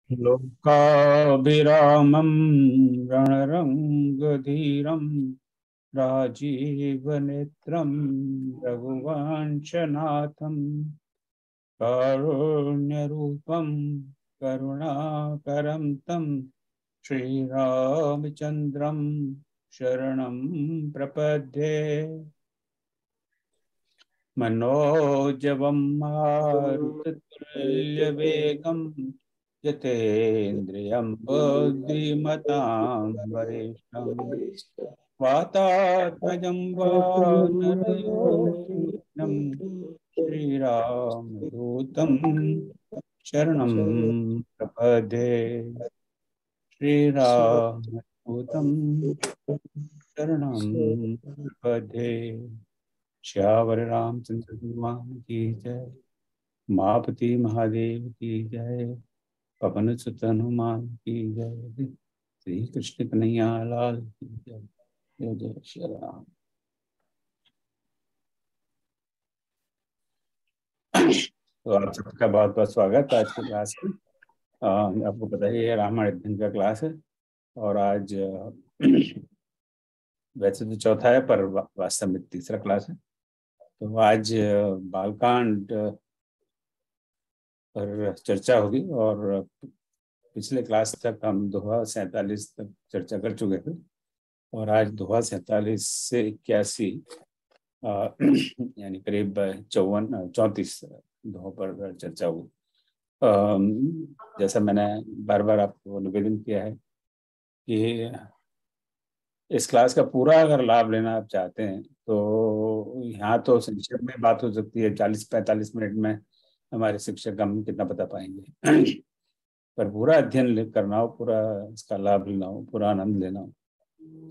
लोकाभिरामं रणरङ्गधीरं राजीवनेत्रं रघुवंशनाथं कारुण्यरूपं करुणाकरं तं श्रीरामचन्द्रं शरणं प्रपद्ये। मनोजवं मारुततुल्यवेगं यतेन्द्रियं बुद्धिमतां वरिष्ठं वातात्मजं वानरयूथं श्रीरामदूतं शरणं प्रपद्ये। श्रीरामदूतं शरणं प्रपद्ये। श्यावर रामचंद्र भगवान की जय। उमापति महादेव की जय। पवन सुत हनुमान की जय। श्री कृष्ण कन्हैया लाल की जय। जय जय श्री राम। तो आप सबका बहुत बहुत स्वागत है आज की क्लास में। आपको पता ही है रामायण अध्ययन का क्लास है। और आज वैसे तो चौथा है पर वास्तव में तीसरा क्लास है। तो आज बालकांड पर चर्चा होगी। और पिछले क्लास तक हम दोहा 47 तक चर्चा कर चुके थे। और आज दोहा 47 से 81 यानी करीब 34 दोहों पर चर्चा हुई। जैसा मैंने बार बार आपको निवेदन किया है कि इस क्लास का पूरा अगर लाभ लेना आप चाहते हैं तो यहाँ तो संक्षेप में बात हो सकती है, 40-45 मिनट में हमारे शिक्षक हम कितना बता पाएंगे। पर पूरा अध्ययन करना हो, पूरा इसका लाभ लेना हो, पूरा आनंद लेना हो,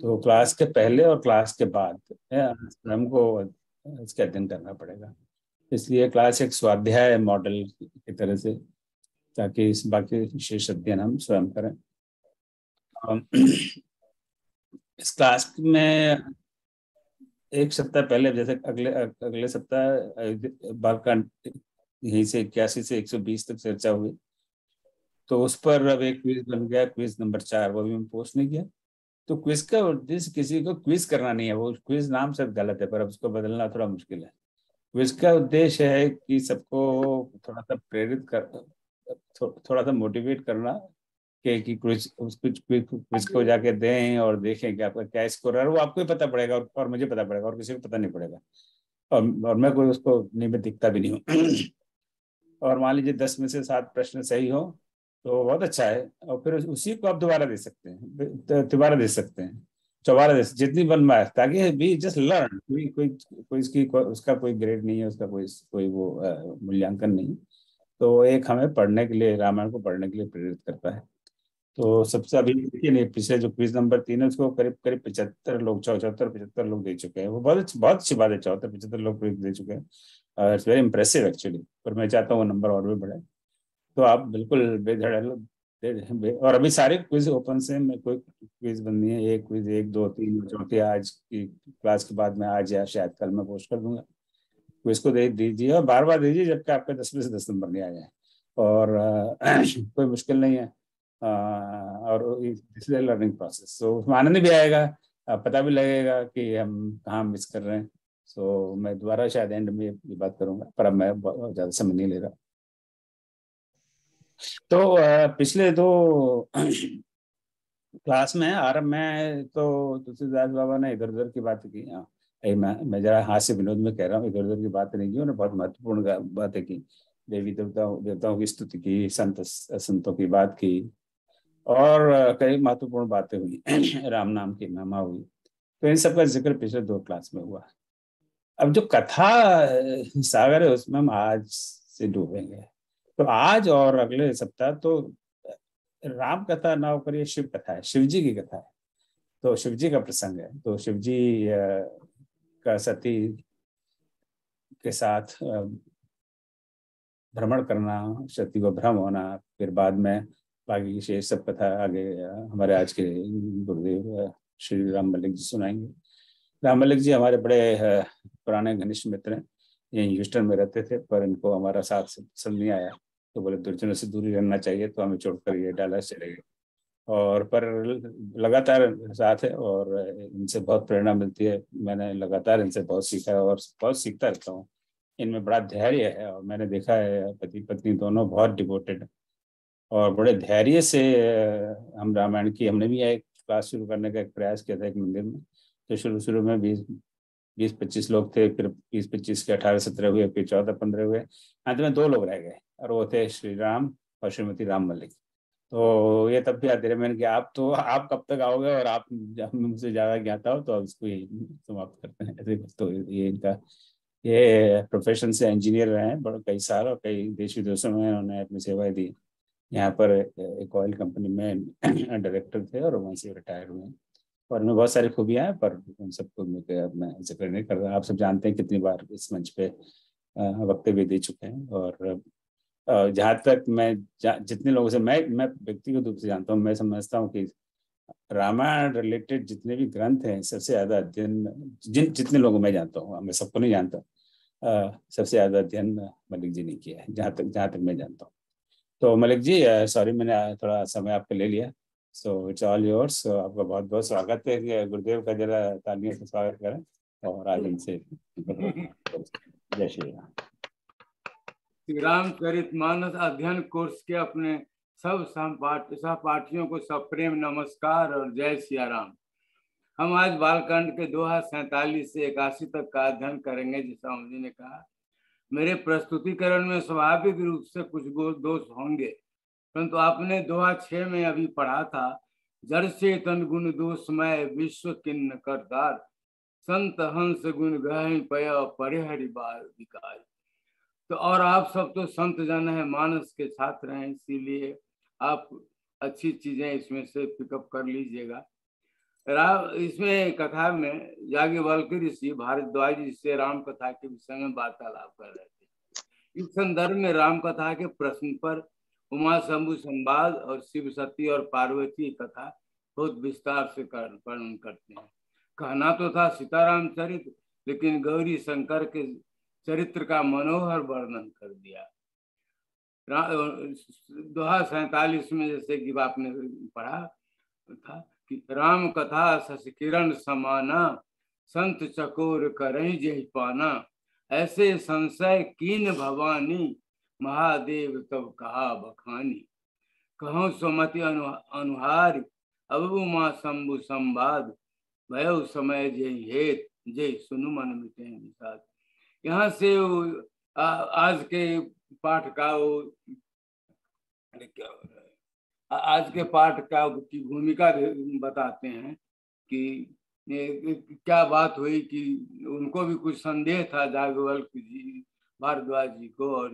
तो क्लास के पहले और क्लास के बाद स्वयं को इसका अध्ययन करना पड़ेगा। इसलिए क्लास एक स्वाध्याय मॉडल की तरह से, ताकि इस बाकी शेष अध्ययन हम स्वयं करें। इस क्लास में एक सप्ताह पहले, जैसे अगले अगले सप्ताह बालकांड यहीं से 81 से 120 तक चर्चा हुई। तो उस पर अब एक क्विज बन गया, क्विज नंबर 4, वो भी मैं पोस्ट नहीं किया। तो क्विज का उद्देश्य किसी को क्विज करना नहीं है, वो क्विज नाम सब गलत है पर अब उसको बदलना थोड़ा मुश्किल है। क्विज का उद्देश्य है कि सबको थोड़ा सा प्रेरित कर, थोड़ा सा मोटिवेट करना कि कुछ क्विज को जाके दें और देखें कि आपका क्या स्कोर है। वो आपको ही पता पड़ेगा और मुझे पता पड़ेगा और किसी को पता नहीं पड़ेगा। और मैं कोई उसको नियमित दिखता भी नहीं हूँ। और मान लीजिए 10 में से 7 प्रश्न सही हो तो बहुत अच्छा है, और फिर उसी को आप दोबारा दे सकते हैं, दोबारा दे सकते हैं, चौबारा दे सकते, जितनी बनवाए, ताकि बी जस्ट लर्न। कोई इसकी उसका कोई ग्रेड नहीं है, उसका कोई कोई वो मूल्यांकन नहीं। तो एक हमें पढ़ने के लिए, रामायण को पढ़ने के लिए प्रेरित करता है। तो सबसे अभी देखिए नहीं, पिछले जो क्विज नंबर 3 है उसको करीब करीब 75 लोग, 74-75 लोग दे चुके हैं। वो बहुत अच्छी बात है, 74-75 लोग क्विज दे चुके हैं। It's very impressive actually. पर मैं चाहता हूँ वो नंबर और भी बढ़े। तो आप बिल्कुल और अभी सारे क्विज ओपन से, मैं कोई क्विज बननी है, एक क्विज 1 2 3 चौथी आज की क्लास के बाद में, आज या शायद कल मैं पोस्ट कर दूंगा। क्विज को दे दीजिए और बार बार दीजिए जब तक आपका 10 में से 10 नंबर नहीं आ जाए। और कोई मुश्किल नहीं है। और दिस इज लर्निंग प्रोसेस, सो उसमें आनंद भी आएगा। पता भी लगेगा कि हम कहाँ मिस कर रहे हैं। सो मैं दोबारा शायद एंड में ये बात करूंगा, पर अब मैं बहुत ज़्यादा समय नहीं ले रहा। तो पिछले दो क्लास में आरंभ में तो तुलसीदास बाबा ने इधर उधर की बात की। हाँ, मैं जरा हास्य विनोद में कह रहा हूँ, इधर उधर की बात नहीं की उन्होंने, बहुत महत्वपूर्ण बातें की। देवी देवताओं देवताओं की स्तुति की, संतों की बात की, और कई महत्वपूर्ण बातें हुई। राम नाम की महिमा हुई। तो इन सब का जिक्र पिछले दो क्लास में हुआ। अब जो कथा सागर है उसमें हम आज से डूबेंगे। तो आज और अगले सप्ताह तो राम कथा ना होकर ये शिव कथा है, शिव जी की कथा है। तो शिव जी का प्रसंग है। तो शिव जी का सती के साथ भ्रमण करना, सती को भ्रम होना, फिर बाद में बाकी की शेष सब कथा आगे हमारे आज के गुरुदेव श्री राम मलिक जी सुनाएंगे। राम मलिक जी हमारे बड़े पुराने घनिष्ठ मित्र हैं। ये ह्यूस्टन में रहते थे, पर इनको हमारा साथ पसंद नहीं आया। तो बोले दुर्जनों से दूरी रहना चाहिए, तो हमें छोड़कर ये डालास चले गए। और पर लगातार साथ है और इनसे बहुत प्रेरणा मिलती है। मैंने लगातार इनसे बहुत सीखा है और बहुत सीखता रहता हूँ। इनमें बड़ा धैर्य है और मैंने देखा है पति पत्नी दोनों बहुत डिवोटेड और बड़े धैर्य से हम रामायण की, हमने भी एक क्लास शुरू करने का एक प्रयास किया था एक मंदिर में। तो शुरू शुरू में 20-25 लोग थे, फिर 20-25 के 18-17 हुए, फिर 14-15 हुए, अंत में 2 लोग रह गए और वो थे श्री राम और श्रीमती राम मलिक। तो ये तब भी आते रहे, मैंने कि आप कब तक आओगे और आप मुझसे ज्यादा ज्ञाता हो, तो अब इसको ही समाप्त करते हैं ऐसे। तो ये इनका ये प्रोफेशन से इंजीनियर रहे हैं बड़े कई साल और कई देश विदेशों में उन्होंने अपनी सेवाएं दी। यहाँ पर एक ऑयल कंपनी में डायरेक्टर थे और वहीं से रिटायर हुए हैं। और उनमें बहुत सारी खूबियां हैं, पर उन सबको मैं जिक्र नहीं कर रहा। आप सब जानते हैं कितनी बार इस मंच पे वक्तव्य दे चुके हैं। और जहाँ तक जितने लोगों से मैं व्यक्तिगत रूप से जानता हूँ, मैं समझता हूँ कि रामायण रिलेटेड जितने भी ग्रंथ हैं सबसे ज्यादा अध्ययन जितने लोगों मैं जानता हूँ, मैं सबको नहीं जानता, सबसे ज्यादा अध्ययन मलिक जी ने किया है, जहाँ तक मैं जानता हूँ। तो मलिक जी, सॉरी मैंने थोड़ा समय आपका ले लिया। So it's all yours. आपका बहुत बहुत स्वागत है कि गुरुदेव का जरा तालियों से स्वागत करें और आज इनसे जय श्री राम। श्री रामचरितमानस अध्ययन कोर्स के अपने सब सहपाठियों को सप्रेम नमस्कार और जय सिया राम। हम आज बालकांड के दोहा 47 से 81 तक का अध्ययन करेंगे। जैसा मुझे ने कहा, मेरे प्रस्तुतिकरण में स्वाभाविक रूप से कुछ दोष होंगे, परंतु आपने दोहा 6 में अभी पढ़ा था, जड़ चेतन गुण दोषमय विश्व किन्न करतार, संत हंस गुण गहन पय परिहरि विकार। तो और आप सब तो संत जन है, मानस के छात्र हैं, इसीलिए आप अच्छी चीजें इसमें से पिकअप कर लीजिएगा। इसमें कथा में याज्ञवल्क्य ऋषि भारद्वाज जी से राम कथा के विषय में वार्तालाप कर रहे थे। इस संदर्भ में राम कथा के प्रश्न पर उमा शंभु संवाद और शिव सती और पार्वती कथा बहुत विस्तार से वर्णन करते हैं। कहना तो था सीताराम चरित, लेकिन गौरी शंकर के चरित्र का मनोहर वर्णन कर दिया। दोहा 47 में जैसे कि आपने पढ़ा था कि राम कथा शशि किरण समाना, संत चकोर करहि जेहि पाना, ऐसे संशय कीन भवानी, महादेव तब कहा बखानी, कहो सुमति अनुहारी, अब उमा शंभु संवाद, भय समय जय हेत जय सुनु मन मिटे विषाद। यहाँ से आज के पाठ का की भूमिका बताते हैं कि क्या बात हुई कि उनको भी कुछ संदेह था याज्ञवल्क्य जी भारद्वाज जी को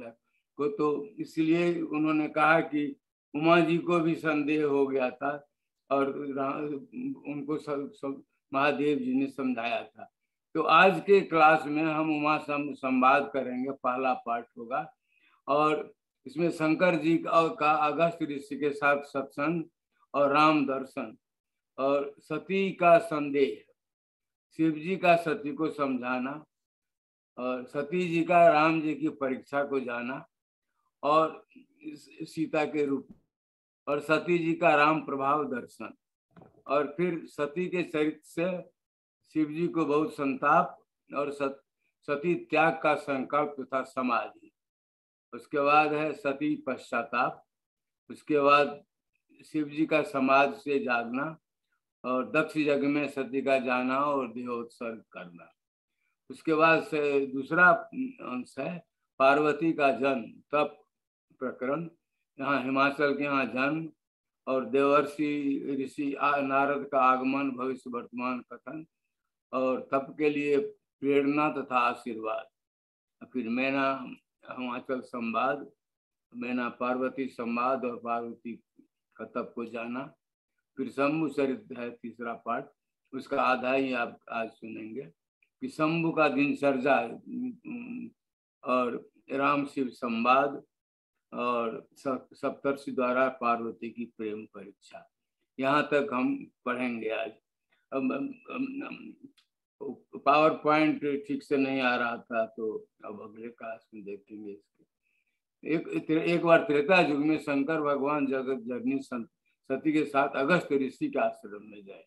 तो इसलिए उन्होंने कहा कि उमा जी को भी संदेह हो गया था और उनको सब महादेव जी ने समझाया था। तो आज के क्लास में हम उमा संवाद करेंगे, पहला पाठ होगा। और इसमें शंकर जी का अगस्त्य ऋषि के साथ सत्संग और राम दर्शन और सती का संदेह, शिव जी का सती को समझाना और सती जी का राम जी की परीक्षा को जाना और सीता के रूप, और सती जी का राम प्रभाव दर्शन, और फिर सती के चरित्र से शिव जी को बहुत संताप और सती त्याग का संकल्प तथा समाधि। उसके बाद है सती पश्चाताप, उसके बाद शिव जी का समाज से जागना और दक्ष यज्ञ में सती का जाना और देहोत्सर्ग करना। उसके बाद से दूसरा अंश है पार्वती का जन्म तप प्रकरण, यहाँ हिमाचल के यहाँ जन्म और देवर्षि ऋषि नारद का आगमन, भविष्य वर्तमान कथन और तप के लिए प्रेरणा तथा आशीर्वाद। फिर मैना हिमाचल संवाद, मैना पार्वती संवाद और पार्वती का तप को जाना। फिर शंभु चरित्र है तीसरा पाठ, उसका आधा ही आप आज सुनेंगे कि शंभु का दिनचर्या और राम शिव संवाद और सप्तर्षि द्वारा पार्वती की प्रेम परीक्षा। यहाँ तक हम पढ़ेंगे आज। पावर पॉइंट ठीक से नहीं आ रहा था, तो अब अगले क्लास में देखेंगे इसके। एक बार त्रेता युग में शंकर भगवान जगत जननी सती के साथ अगस्त ऋषि के आश्रम में गए।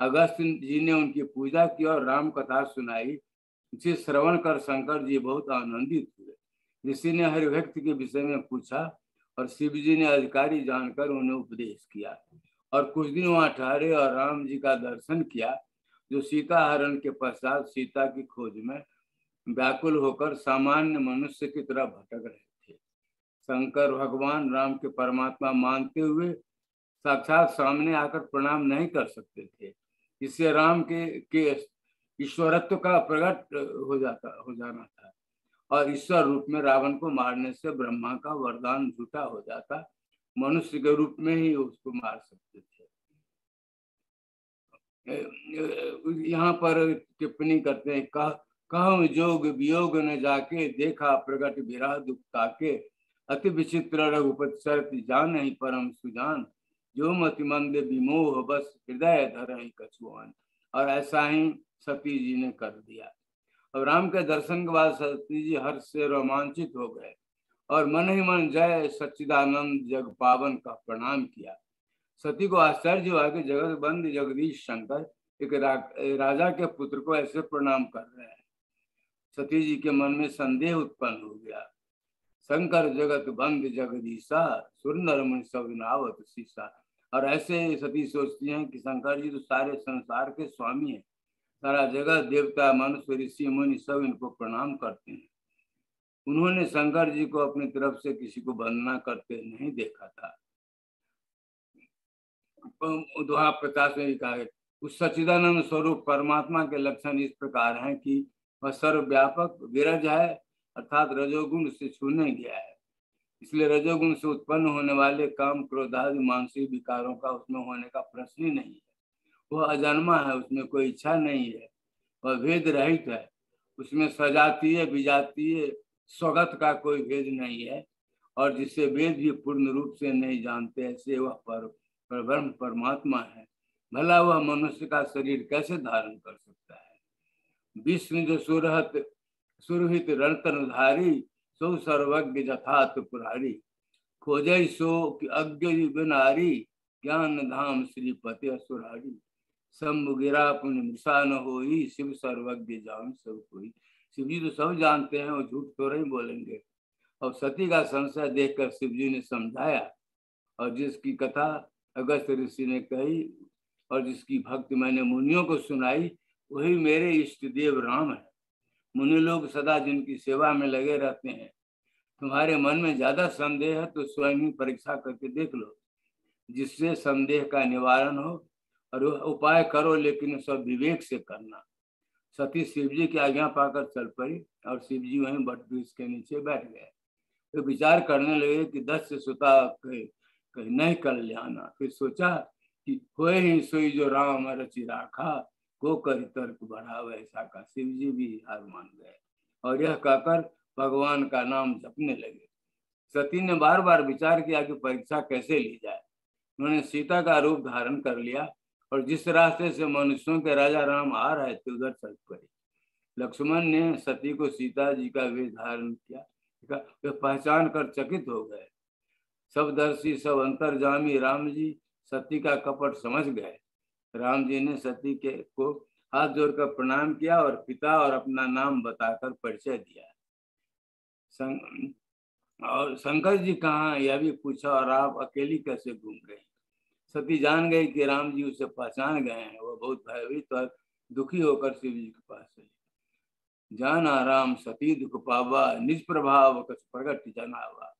अगस्त जी ने उनकी पूजा की और राम कथा सुनाई, जिसे श्रवण कर शंकर जी बहुत आनंदित हुए। ऋषि ने हर व्यक्ति के विषय में पूछा और शिव जी ने अधिकारी जानकर उन्हें उपदेश किया और कुछ दिन वहां ठहरे और राम जी का दर्शन किया, जो सीता हरण के पश्चात सीता की खोज में व्याकुल होकर सामान्य मनुष्य की तरह भटक रहे थे। शंकर भगवान राम के परमात्मा मानते हुए साक्षात सामने आकर प्रणाम नहीं कर सकते थे। इससे राम के ईश्वरत्व का प्रकट हो जाना था और ईश्वर रूप में रावण को मारने से ब्रह्मा का वरदान झूठा हो जाता। मनुष्य के रूप में ही उसको मार सकते थे। यहाँ पर टिप्पणी करते हैं, कहूँ जोग वियोग न जाके, देखा प्रगट विरह दुख ताके, अति विचित्र रघुपति शरत जान ही परम सुजान, जो मति मंद विमोह बस हृदय धर ही कछुआन। और ऐसा ही सती जी ने कर दिया। अब राम के दर्शन के बाद सती जी हर्ष से रोमांचित हो गए और मन ही मन जय सच्चिदानंद जग पावन का प्रणाम किया। सती को आश्चर्य हुआ कि जगत बंद जगदीश शंकर एक राजा के पुत्र को ऐसे प्रणाम कर रहे हैं। सती जी के मन में संदेह उत्पन्न हो गया। शंकर जगत बंद जगदीशा, सुंदर मुनि सब नावत शीशा। और ऐसे सती सोचती हैं कि शंकर जी तो सारे संसार के स्वामी हैं, सारा जगत देवता मनुष्य ऋषि मुनि सब इनको प्रणाम करते हैं। उन्होंने शंकर जी को अपनी तरफ से किसी को वंदना करते नहीं देखा था। दोहा 50 में कहा है, उस सच्चिदानंद स्वरूप परमात्मा के लक्षण इस प्रकार हैं कि वह सर्वव्यापक विरज है, अर्थात रजोगुण से छूने गया है। इसलिए रजोगुण से उत्पन्न होने वाले काम क्रोध आदि मानसिक विकारों का उसमें होने का प्रश्न ही नहीं है। वह अजन्मा है, उसमें कोई इच्छा नहीं है, वह भेद रहित है, उसमें सजातीय विजातीय स्वगत का कोई भेद नहीं है और जिसे वेद भी पूर्ण रूप से नहीं जानते, ऐसे वह परब्रह्म परमात्मा है। भला वह मनुष्य का शरीर कैसे धारण कर सकता है। विष्णु जो सुरहित रणतनुधारी, सो सर्वज्ञ जथात पुरारी, खोजै सो अज्ञ बिनारी, ज्ञान धाम श्रीपति असुरारी, शंभु गिरा पुण्य मिशा न होई, शिव सर्वज्ञ जान सब कोई। शिव जी तो सब जानते हैं, वो झूठ तो नहीं बोलेंगे। और सती का संशय देखकर शिव जी ने समझाया और जिसकी कथा अगस्त ऋषि ने कही और जिसकी भक्ति मैंने मुनियों को सुनाई, वही मेरे इष्ट देव राम है। मुनि लोग सदा जिनकी सेवा में लगे रहते हैं। तुम्हारे मन में ज्यादा संदेह है तो स्वयं ही परीक्षा करके देख लो, जिससे संदेह का निवारण हो, और उपाय करो लेकिन सब विवेक से करना। सती शिव जी की आज्ञा पाकर चल पड़ी और शिव जी वहीं बट वृक्ष के नीचे बैठ गए। तो विचार करने लगे कि 10 से सुता कहीं नहीं कर ले आना। फिर सोचा कि होए ही सोई जो राम रचि राखा, को कर तर्क बढ़ावे ऐसा का। शिव जी भी हार मान गए और यह कहकर भगवान का नाम जपने लगे। सती ने बार बार विचार किया कि परीक्षा कैसे ली जाए। उन्होंने सीता का रूप धारण कर लिया और जिस रास्ते से मनुष्यों के राजा राम आ रहे थे उधर चल पड़े। लक्ष्मण ने सती को सीता जी का वेश धारण किया, वे पहचान कर चकित हो गए। सब दर्शी सब अंतर्जामी राम जी सती का कपट समझ गए। राम जी ने सती को हाथ जोड़कर प्रणाम किया और पिता और अपना नाम बताकर परिचय दिया। और शंकर जी कहाँ, यह भी पूछा और आप अकेली कैसे घूम रहे हैं। सती जान गई कि राम जी उसे पहचान गए हैं। वह बहुत भयभीत और दुखी होकर शिव जी के पास आई। जाना राम सती दुख पावा, निज प्रभाव कछ प्रगट जनावा।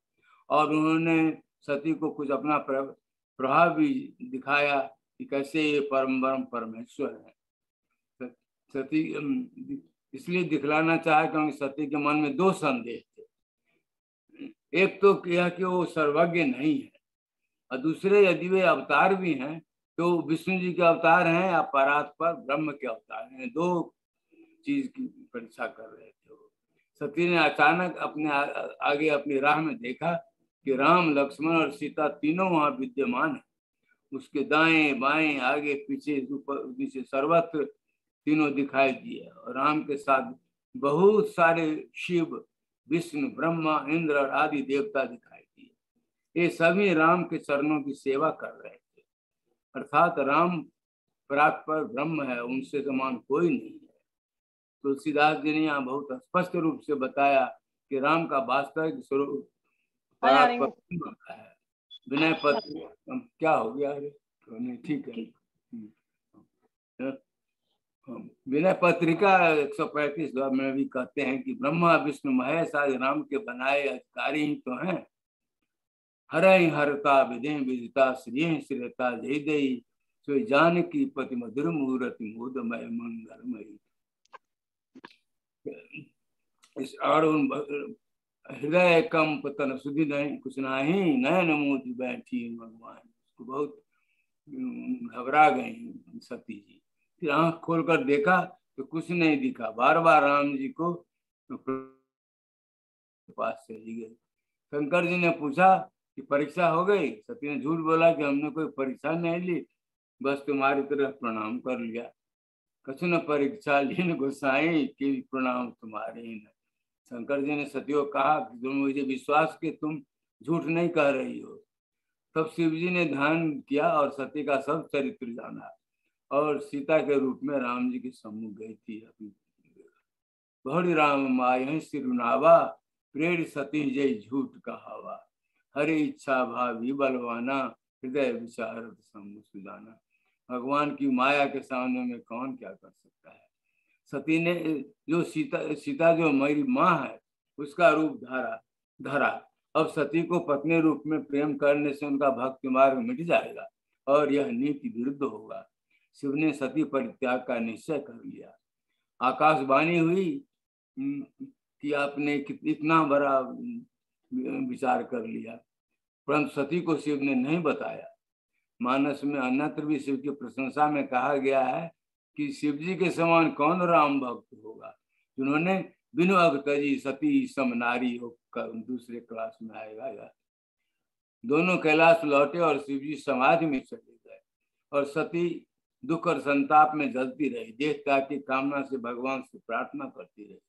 और उन्होंने सती को कुछ अपना प्रभाव भी दिखाया कि कैसे ये परम परमेश्वर है। सती इसलिए दिखलाना चाहा क्योंकि सती के मन में 2 संदेह थे। एक तो यह कि वो सर्वज्ञ नहीं है और दूसरे यदि वे अवतार भी हैं तो विष्णु जी के अवतार हैं या परात्पर ब्रह्म के अवतार हैं। 2 चीज की परीक्षा कर रहे थे। सती ने अचानक अपने आगे अपनी राह में देखा कि राम लक्ष्मण और सीता तीनों वहां विद्यमान है। उसके दाएं बाएं आगे पीछे ऊपर नीचे सर्वत्र तीनों दिखाई दिए और राम के साथ बहुत सारे शिव विष्णु, ब्रह्मा, इंद्र और आदि देवता दिखाई दिए। ये सभी राम के चरणों की सेवा कर रहे थे। अर्थात राम परात्पर ब्रह्म है, उनसे समान कोई नहीं है। तुलसीदास जी ने यहाँ बहुत स्पष्ट रूप से बताया कि राम का वास्तविक स्वरूप परात्पर ब्रह्म का है। विनय पत्र क्या हो गया? अरे ठीक है। विनय पत्रिका 135 में भी कहते हैं कि ब्रह्मा विष्णु महेश आदि राम के बनाए अधिकारी ही तो हैं। हरहि हरता विधि विदिता श्री श्रेता जय दई सोई जानकी पति मधुर मूर्ति मोदमय मंगलमयी। इस हृदय कम पतन सुधि नहीं कुछ नहीं, नयन मोती बैठी भगवान। उसको बहुत घबरा गई सती जी। फिर आंख खोलकर देखा तो कुछ नहीं दिखा। बार बार राम जी को पास चली गई। शंकर जी ने पूछा कि परीक्षा हो गई? सती ने झूठ बोला कि हमने कोई परीक्षा नहीं ली, बस तुम्हारी तरफ प्रणाम कर लिया। कछु न परीक्षा लीन गोसाई की प्रणाम तुम्हारे ही न। शंकर जी ने सती को कहा कि तुम मुझे विश्वास कि तुम झूठ नहीं कह रही हो। तब शिव जी ने ध्यान किया और सती का सब चरित्र जाना और सीता के रूप में राम जी के सम्मुख गई थी। बहुड़ी राम माय सिरुनावा प्रेर सती जय झूठ कहावा। हरि इच्छा भावी बलवाना हृदय विचार सम्मुख सुजाना। भगवान की माया के सामने में कौन क्या कर सकता है। सती ने जो सीता जो मेरी माँ है उसका रूप धरा। अब सती को पत्नी रूप में प्रेम करने से उनका भक्ति मार्ग मिट जाएगा और यह नीति विरुद्ध होगा। शिव ने सती परित्याग का निश्चय कर लिया। आकाशवाणी हुई कि आपने इतना बड़ा विचार कर लिया, परंतु सती को शिव ने नहीं बताया। मानस में अन्यत्र भी शिव की प्रशंसा में कहा गया है कि शिव जी के समान कौन राम भक्त होगा, जिन्होंने बिनु अगतजी सती सम नारी होकर। दूसरे क्लास में आएगा यार। दोनों कैलाश लौटे और शिव जी समाधि में चले गए और सती दुख और संताप में जलती रही। देह त्याग की कामना से भगवान से प्रार्थना करती रही।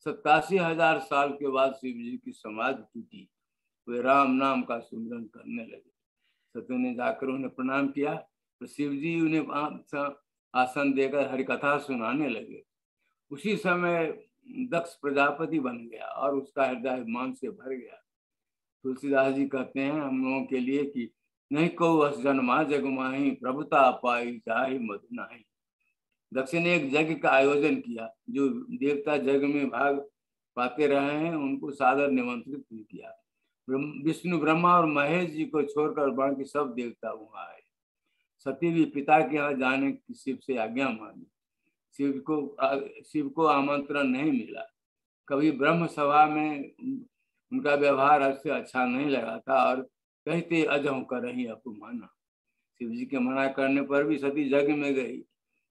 87,000 साल के बाद शिव जी की समाधि टूटी। वे राम नाम का सुमिरन करने लगे। सती ने जाकर उन्हें प्रणाम किया तो शिव जी उन्हें आसन देकर हरिकथा सुनाने लगे। उसी समय दक्ष प्रजापति बन गया और उसका हृदय मान से भर गया। तुलसीदास जी कहते हैं हम लोगों के लिए कि नहीं को अस जन्मा जग माही प्रभुता पाई चाहे मधु नाही। दक्ष ने एक यज्ञ का आयोजन किया। जो देवता यज्ञ में भाग पाते रहे हैं उनको सादर निमंत्रित किया। विष्णु ब्रह्मा और महेश जी को छोड़कर बाकी सब देवता वहां आए। सती भी पिता के यहाँ जाने की शिव से आज्ञा मांगी। शिव को आमंत्रण नहीं मिला। कभी ब्रह्म सभा में उनका व्यवहार उससे अच्छा नहीं लगा था और कहते अजह कर रही अपमाना। शिव जी के मना करने पर भी सती यज्ञ में गई।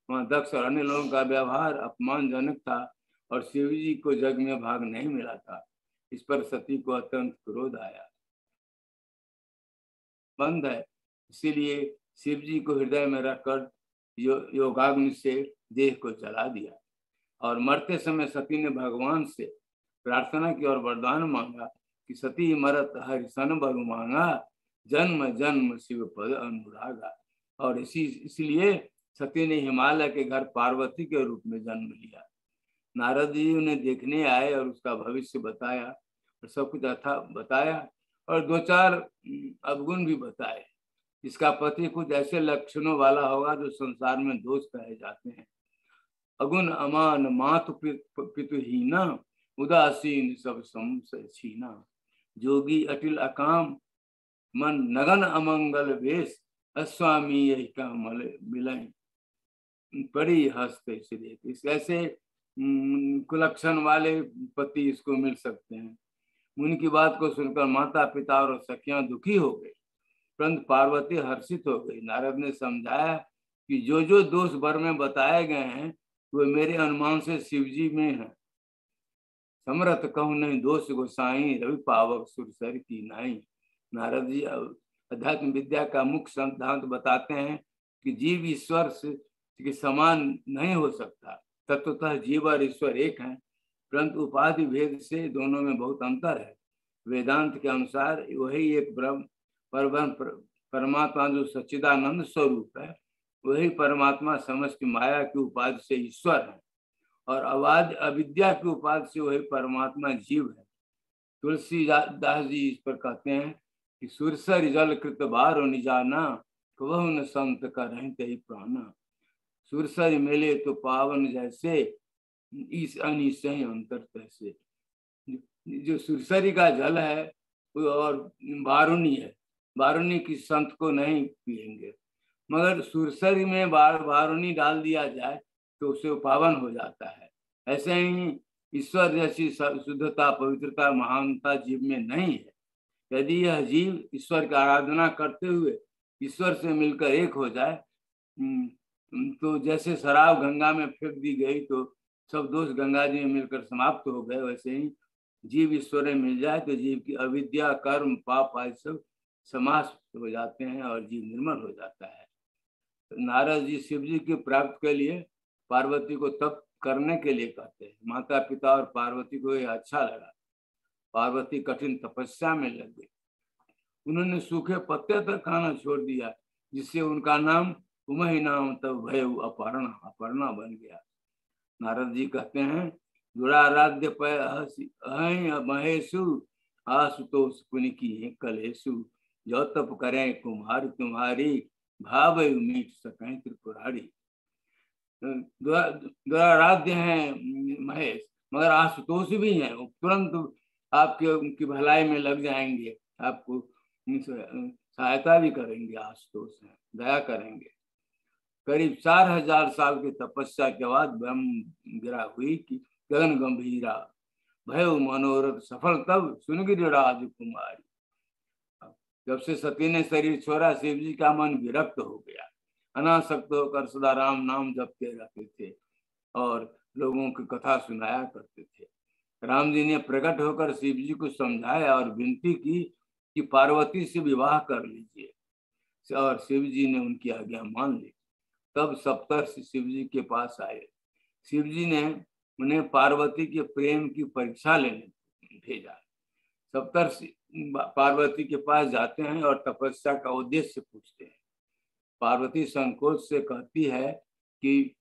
वहाँ दक्ष और अन्य लोगों का व्यवहार अपमानजनक था और शिव जी को यज्ञ में भाग नहीं मिला था। इस पर सती को अत्यंत क्रोध आया। बंद है, इसीलिए शिव जी को हृदय में रखकर योगाग्नि से देह को जला दिया और मरते समय सती ने भगवान से प्रार्थना की और वरदान मांगा कि सती मरत हरिसन बरु मांगा जन्म जन्म शिव पद अनुरागा। और इसलिए सती ने हिमालय के घर पार्वती के रूप में जन्म लिया। नारद जी उन्हें देखने आए और उसका भविष्य बताया और सब कुछ बताया और 2-4 अवगुण भी बताए। इसका पति कुछ ऐसे लक्षणों वाला होगा जो संसार में दोष कहे जाते हैं। अगुण अमान मातु पितुहीना उदासीन सब संशय छीना। जोगी अटिल अकाम मन नगन अमंगल वेश अस्वामी यही कमल मिलय बड़ी हंसते श्री। इस ऐसे कुलक्षण वाले पति इसको मिल सकते हैं। मुनि की बात को सुनकर माता पिता और सखियां दुखी हो गई, परंतु पार्वती हर्षित हो गई। नारद ने समझाया कि जो जो दोष वर में बताए गए हैं वो मेरे अनुमान से शिव जी में है। समरथ कहूँ नहीं दोष गोसाई रवि पावक सुरसर की नाई। नारद जी अध्यात्म विद्या का मुख्य सिद्धांत बताते हैं कि जीव ईश्वर के समान नहीं हो सकता। तत्वतः जीव और ईश्वर एक हैं, परंतु उपाधि भेद से दोनों में बहुत अंतर है। वेदांत के अनुसार वही एक परमात्मा जो सच्चिदानंद स्वरूप है, वही परमात्मा समस्त माया की उपाधि से ईश्वर है, और अविद्या की उपाधि से वही परमात्मा जीव है। तुलसीदास जी इस पर कहते हैं कि सुरसर जल कृत बारो निजाना, वह न संत का रहते ही प्राणा। सुरसर मिले तो पावन जैसे, इस अनिश्चय अंतर तैसे। जो सुरसरी का जल है और बारुणी है, बारुणी की संत को नहीं पिएंगे, मगर सुरसरी में बारुणी डाल दिया जाए तो उसे पावन हो जाता है। ऐसे ही ईश्वर जैसी शुद्धता, पवित्रता, महानता जीव में नहीं है। यदि यह जीव ईश्वर की आराधना करते हुए ईश्वर से मिलकर एक हो जाए, तो जैसे शराब गंगा में फेंक दी गई तो सब दोष गंगा जी में मिलकर समाप्त हो गए, वैसे ही जीव ईश्वर में मिल जाए तो जीव की अविद्या, कर्म, पाप आदि सब समाप्त हो जाते हैं और जीव निर्मल हो जाता है। तो नारद जी शिव जी की प्राप्त के लिए पार्वती को तप करने के लिए कहते हैं। माता पिता और पार्वती को यह अच्छा लगा। पार्वती कठिन तपस्या में लग गई। उन्होंने सूखे पत्ते तक खाना छोड़ दिया, जिससे उनका नाम उमही नाम तब भय अपर्णा, अपर्णा बन गया। नारद जी कहते हैं, दुराराध्य महेशु आशुतोष पुनि की कलेशु, जो तप करें कुम्हार तुम्हारी, भाव मीट सकें त्रिपुरारी। दुराराध्य हैं महेश, मगर आशुतोष भी हैं, तुरंत आपके उनकी भलाई में लग जाएंगे, आपको सहायता भी करेंगे। आशुतोष हैं, दया करेंगे। करीब 4000 साल की तपस्या के बाद ब्रह्म गिरा हुई कि गगन गंभीरा, भय मनोरथ सफल तब सुनगिरि राजकुमारी। जब से सती ने शरीर छोड़ा, शिव जी का मन विरक्त हो गया। अनासक्त होकर सदा राम नाम जपते रहते थे और लोगों की कथा सुनाया करते थे। राम जी ने प्रकट होकर शिव जी को समझाया और विनती की कि पार्वती से विवाह कर लीजिए, और शिव जी ने उनकी आज्ञा मान ली। तब सप्तर्षि शिव जी के पास आए। शिव जी ने उन्हें पार्वती के प्रेम की परीक्षा लेने भेजा। सप्तर्षि पार्वती के पास जाते हैं और तपस्या का उद्देश्य पूछते हैं। पार्वती संकोच से कहती है कि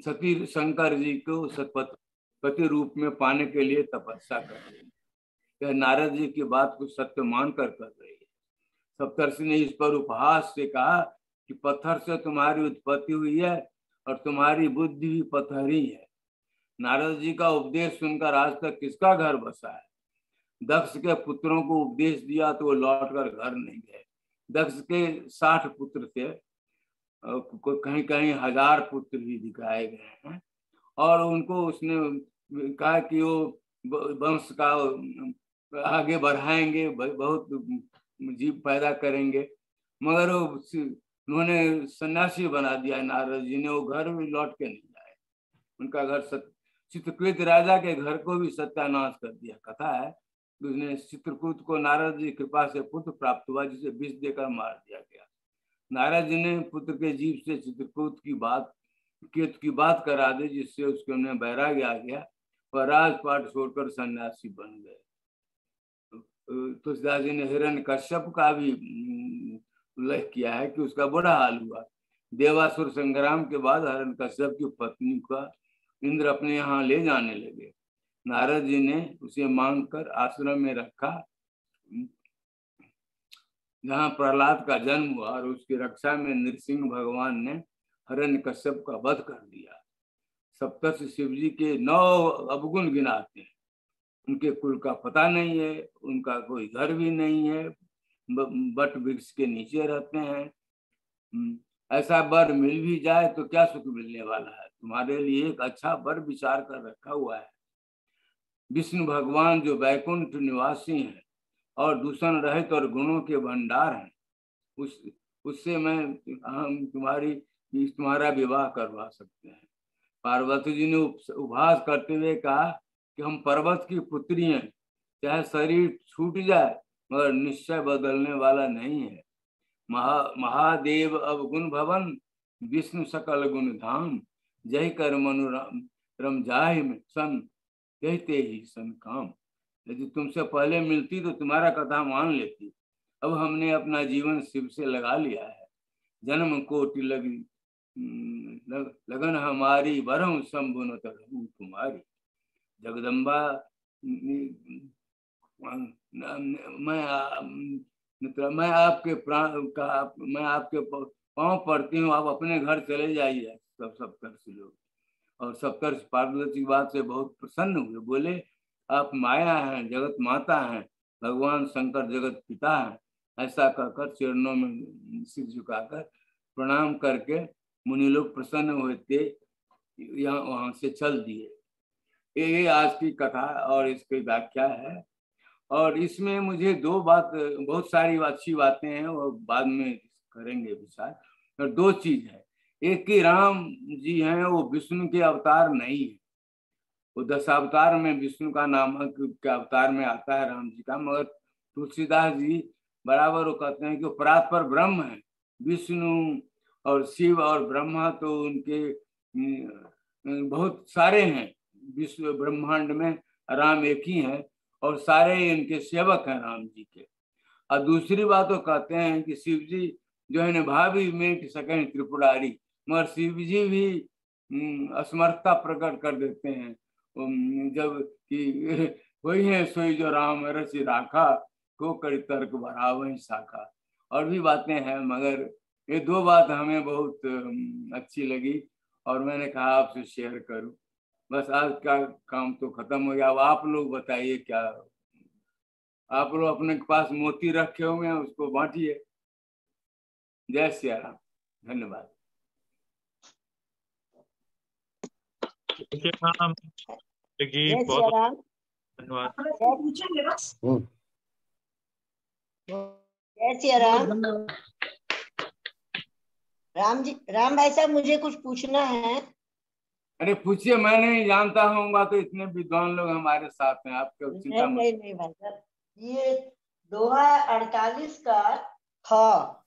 सती शंकर जी को सतपति रूप में पाने के लिए तपस्या कर रही है। यह नारद जी की बात को सत्य मानकर कर रही है। सप्तर्षि ने इस पर उपहास से कहा कि पत्थर से तुम्हारी उत्पत्ति हुई है और तुम्हारी बुद्धि भी पत्थर ही है। नारद जी का उपदेश सुनकर आज तक किसका घर बसा है? दक्ष के पुत्रों को उपदेश दिया तो वो लौटकर घर नहीं गए। दक्ष के 60 पुत्र थे, कहीं कहीं 1000 पुत्र भी दिखाए गए हैं, और उनको उसने कहा कि वो वंश का आगे बढ़ाएंगे, बहुत जीव पैदा करेंगे, मगर उन्होंने सन्यासी बना दिया नारद जी ने। वो घर भी लौट के नहीं आए। उनका घर चित्रकूट राजा के घर को भी सत्यानाश कर दिया। कथा है उसने चित्रकूट को नारद जी कृपा से पुत्र प्राप्त हुआ, जिसे विष देकर मार दिया गया। नारद जी ने पुत्र के जीव से चित्रकूट की बात केतु की बात करा दी, जिससे उसके उन्हें वैराग्य आ गया और राजपाट छोड़कर सन्यासी बन गए। तुलसीदास जी ने हिरण्यकश्यप का भी उल्लेख किया है कि उसका बड़ा हाल हुआ। देवासुर संग्राम के बाद हिरण्यकश्यप की पत्नी का इंद्र अपने यहाँ ले जाने लगे। नारद जी ने उसे मांगकर आश्रम में रखा, जहाँ प्रहलाद का जन्म हुआ, और उसकी रक्षा में नृसिंह भगवान ने हिरण्यकश्यप का वध कर दिया। सप्तर्षि शिव जी के 9 अवगुण गिनाते हैं। उनके कुल का पता नहीं है, उनका कोई घर भी नहीं है, बट वृक्ष के नीचे रहते हैं। ऐसा वर मिल भी जाए तो क्या सुख मिलने वाला है? तुम्हारे लिए एक अच्छा वर विचार कर रखा हुआ है। विष्णु भगवान जो वैकुंठ निवासी हैं और दूषण रहित और गुणों के भंडार हैं, उससे हम तुम्हारा विवाह करवा सकते हैं। पार्वती जी ने उपहास करते हुए कहा कि हम पर्वत की पुत्री हैं, चाहे शरीर छूट जाए मगर निश्चय बदलने वाला नहीं है। महादेव अवगुण भवन, विष्णु सकल गुण धाम, जय कर रमजाहि में सन कहते ही सन काम। यदि तुमसे पहले मिलती तो तुम्हारा कथा मान लेती। अब हमने अपना जीवन शिव से लगा लिया है। जन्म कोटि लगी लगन हमारी, वरहु शंभु न तरहु तुम्हारी। जगदम्बा मैं आपके प्राण का, मैं आपके पांव पड़ती हूँ, आप अपने घर चले जाइए। सब सप्तर्षि लोग और सप्तर्षि पार्वती की बात से बहुत प्रसन्न हुए। बोले आप माया हैं, जगत माता हैं, भगवान शंकर जगत पिता हैं। ऐसा कहकर चरणों में सिर झुकाकर प्रणाम करके मुनि लोग प्रसन्न हुए थे, यहाँ वहां से चल दिए। ये आज की कथा और इसकी व्याख्या है। और इसमें मुझे दो बात, बहुत सारी अच्छी बातें हैं और बाद में करेंगे विचार। और दो चीज है, एक कि राम जी हैं वो विष्णु के अवतार नहीं है। वो 10 अवतार में विष्णु का नाम के अवतार में आता है राम जी का, मगर तुलसीदास जी बराबर वो कहते हैं कि वो परात्पर ब्रह्म है। विष्णु और शिव और ब्रह्मा तो उनके बहुत सारे हैं विश्व ब्रह्मांड में, राम एक ही है और सारे इनके सेवक हैं राम जी के। और दूसरी बात वो कहते हैं कि शिव जी जो है निभा भी मिट सके त्रिपुरारी, मगर शिव जी भी असमर्थता प्रकट कर देते हैं जब कि वही है सोई जो राम रचि राखा, को करी तर्क बढ़ा वही शाखा। और भी बातें हैं, मगर ये दो बात हमें बहुत अच्छी लगी और मैंने कहा आपसे शेयर करूं। बस आज का काम तो खत्म हो गया। अब आप लोग बताइए, क्या आप लोग अपने पास मोती रखे हुए हैं उसको बांटिए। जय श्री राम, धन्यवाद। जय श्री राम, धन्यवाद। जय श्री राम। राम जी, राम भाई साहब मुझे कुछ पूछना है। अरे पूछिए, मैं नहीं जानता होऊंगा तो इतने विद्वान लोग हमारे साथ हैं, आपके चिंता मत। नहीं भाई साहब, ये दोहा 48 का था,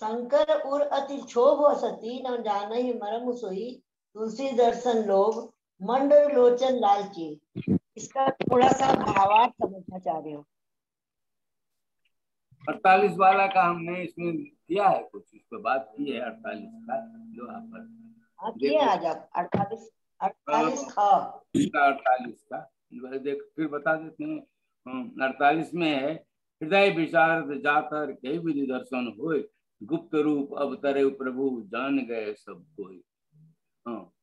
शंकर उर अति क्षोभ सती न जानहि मरम सोई, तुलसी दर्शन लोभ मंडल लोचन लालची। इसका थोड़ा सा भावार्थ समझना चाह रहे हो। 48 वाला का हमने इसमें किया है, कुछ इस पर बात की है। 48 का जो आप हाँ किए आज आप 48 का 48 का देख फिर बता देते हैं। 48 में है, हृदय विचार जाकर कई विधि दर्शन होए, गुप्त रूप अवतरे प्रभु जान गए सब कोई। हाँ,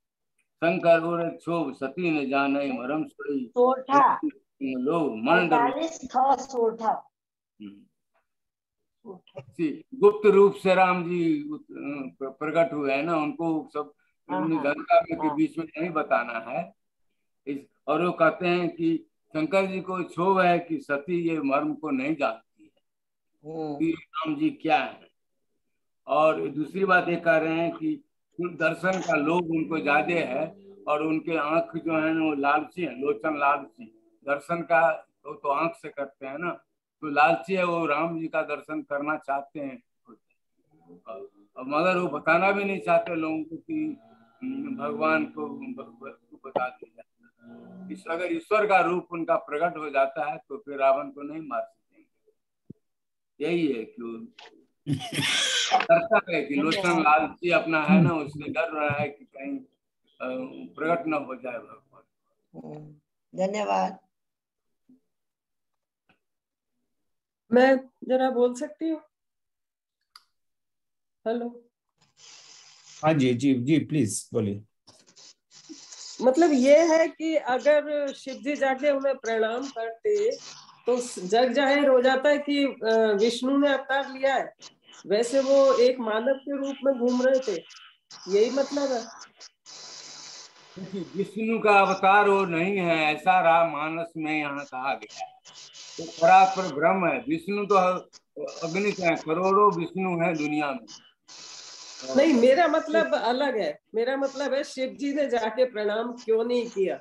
शंकर और क्षोभ सती न जाने मरम सोई, सोठा लोग मंडल 48 था सोठा। गुप्त रूप से राम जी प्रकट हुए हैं ना, उनको सब जनता के बीच में नहीं बताना है। और वो कहते हैं कि शंकर जी को क्षोभ है कि सती ये मर्म को नहीं जानती है कि राम जी क्या है। और दूसरी बात ये कह रहे हैं कि दर्शन का लोभ उनको ज्यादा है और उनके आंख जो है वो लालची है, लोचन लालची। दर्शन का तो आंख से करते हैं ना, तो लालची है, वो राम जी का दर्शन करना चाहते हैं मगर वो बताना भी नहीं चाहते लोगों को कि भगवान को बता दिया। अगर ईश्वर का रूप उनका प्रकट हो जाता है तो फिर रावण को नहीं मार सकेंगे। यही है कि करता है कि लोचन लालची अपना है ना, उससे डर रहा है कि कहीं प्रकट न हो जाए भगवान। धन्यवाद। मैं जरा बोल सकती हूँ? हेलो। हाँ जी जी जी प्लीज बोलिए। मतलब ये है कि अगर शिव जी जाके उन्हें प्रणाम करते तो जग जाहिर हो जाता है कि विष्णु ने अवतार लिया है। वैसे वो एक मानव के रूप में घूम रहे थे, यही मतलब है। विष्णु का अवतार वो नहीं है, ऐसा राममानस में यहाँ कहा गया है। तो परात्पर ब्रह्म है। विष्णु तो अगणित है, करोड़ों विष्णु है दुनिया में। नहीं, मेरा मतलब अलग है। मेरा मतलब है शिव जी ने जाके प्रणाम क्यों नहीं किया?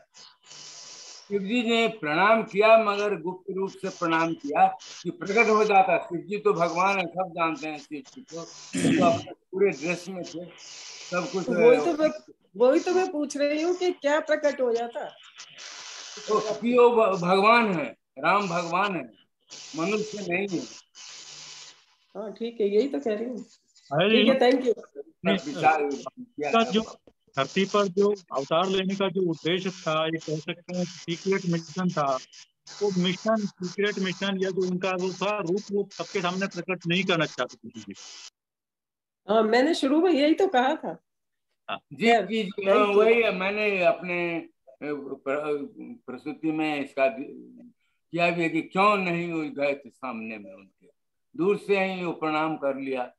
शिव जी ने प्रणाम किया मगर गुप्त रूप से प्रणाम किया कि प्रकट हो जाता। शिव जी तो भगवान है, सब जानते हैं शिव जी को, तो अपने पूरे ड्रेस में थे, सब कुछ। वही तो मैं वही तो मैं पूछ रही हूँ कि क्या प्रकट हो जाता। तो कि वो भगवान है, राम भगवान है, मनुष्य नहीं है। हाँ ठीक है, यही तो कह रही हूँ। अरे ठीक है, थैंक यू। विचार किया का है। जो धरती पर जो अवतार लेने का जो उद्देश्य था, ये कह सकते हैं सीक्रेट मिशन था। वो मिशन, सीक्रेट मिशन, या जो उनका वो था रूप, वो सबके सामने प्रकट नहीं करना चाहते किसी भी। हाँ, मैंने शुरू में यही तो कहा था। जी खैर, जी जी, thank you। वही मैंने अपने प्रस्तुति में इसका किया भी है कि क्यों नहीं वो गए थे सामने में उनके, दूर से ही वो प्रणाम कर लिया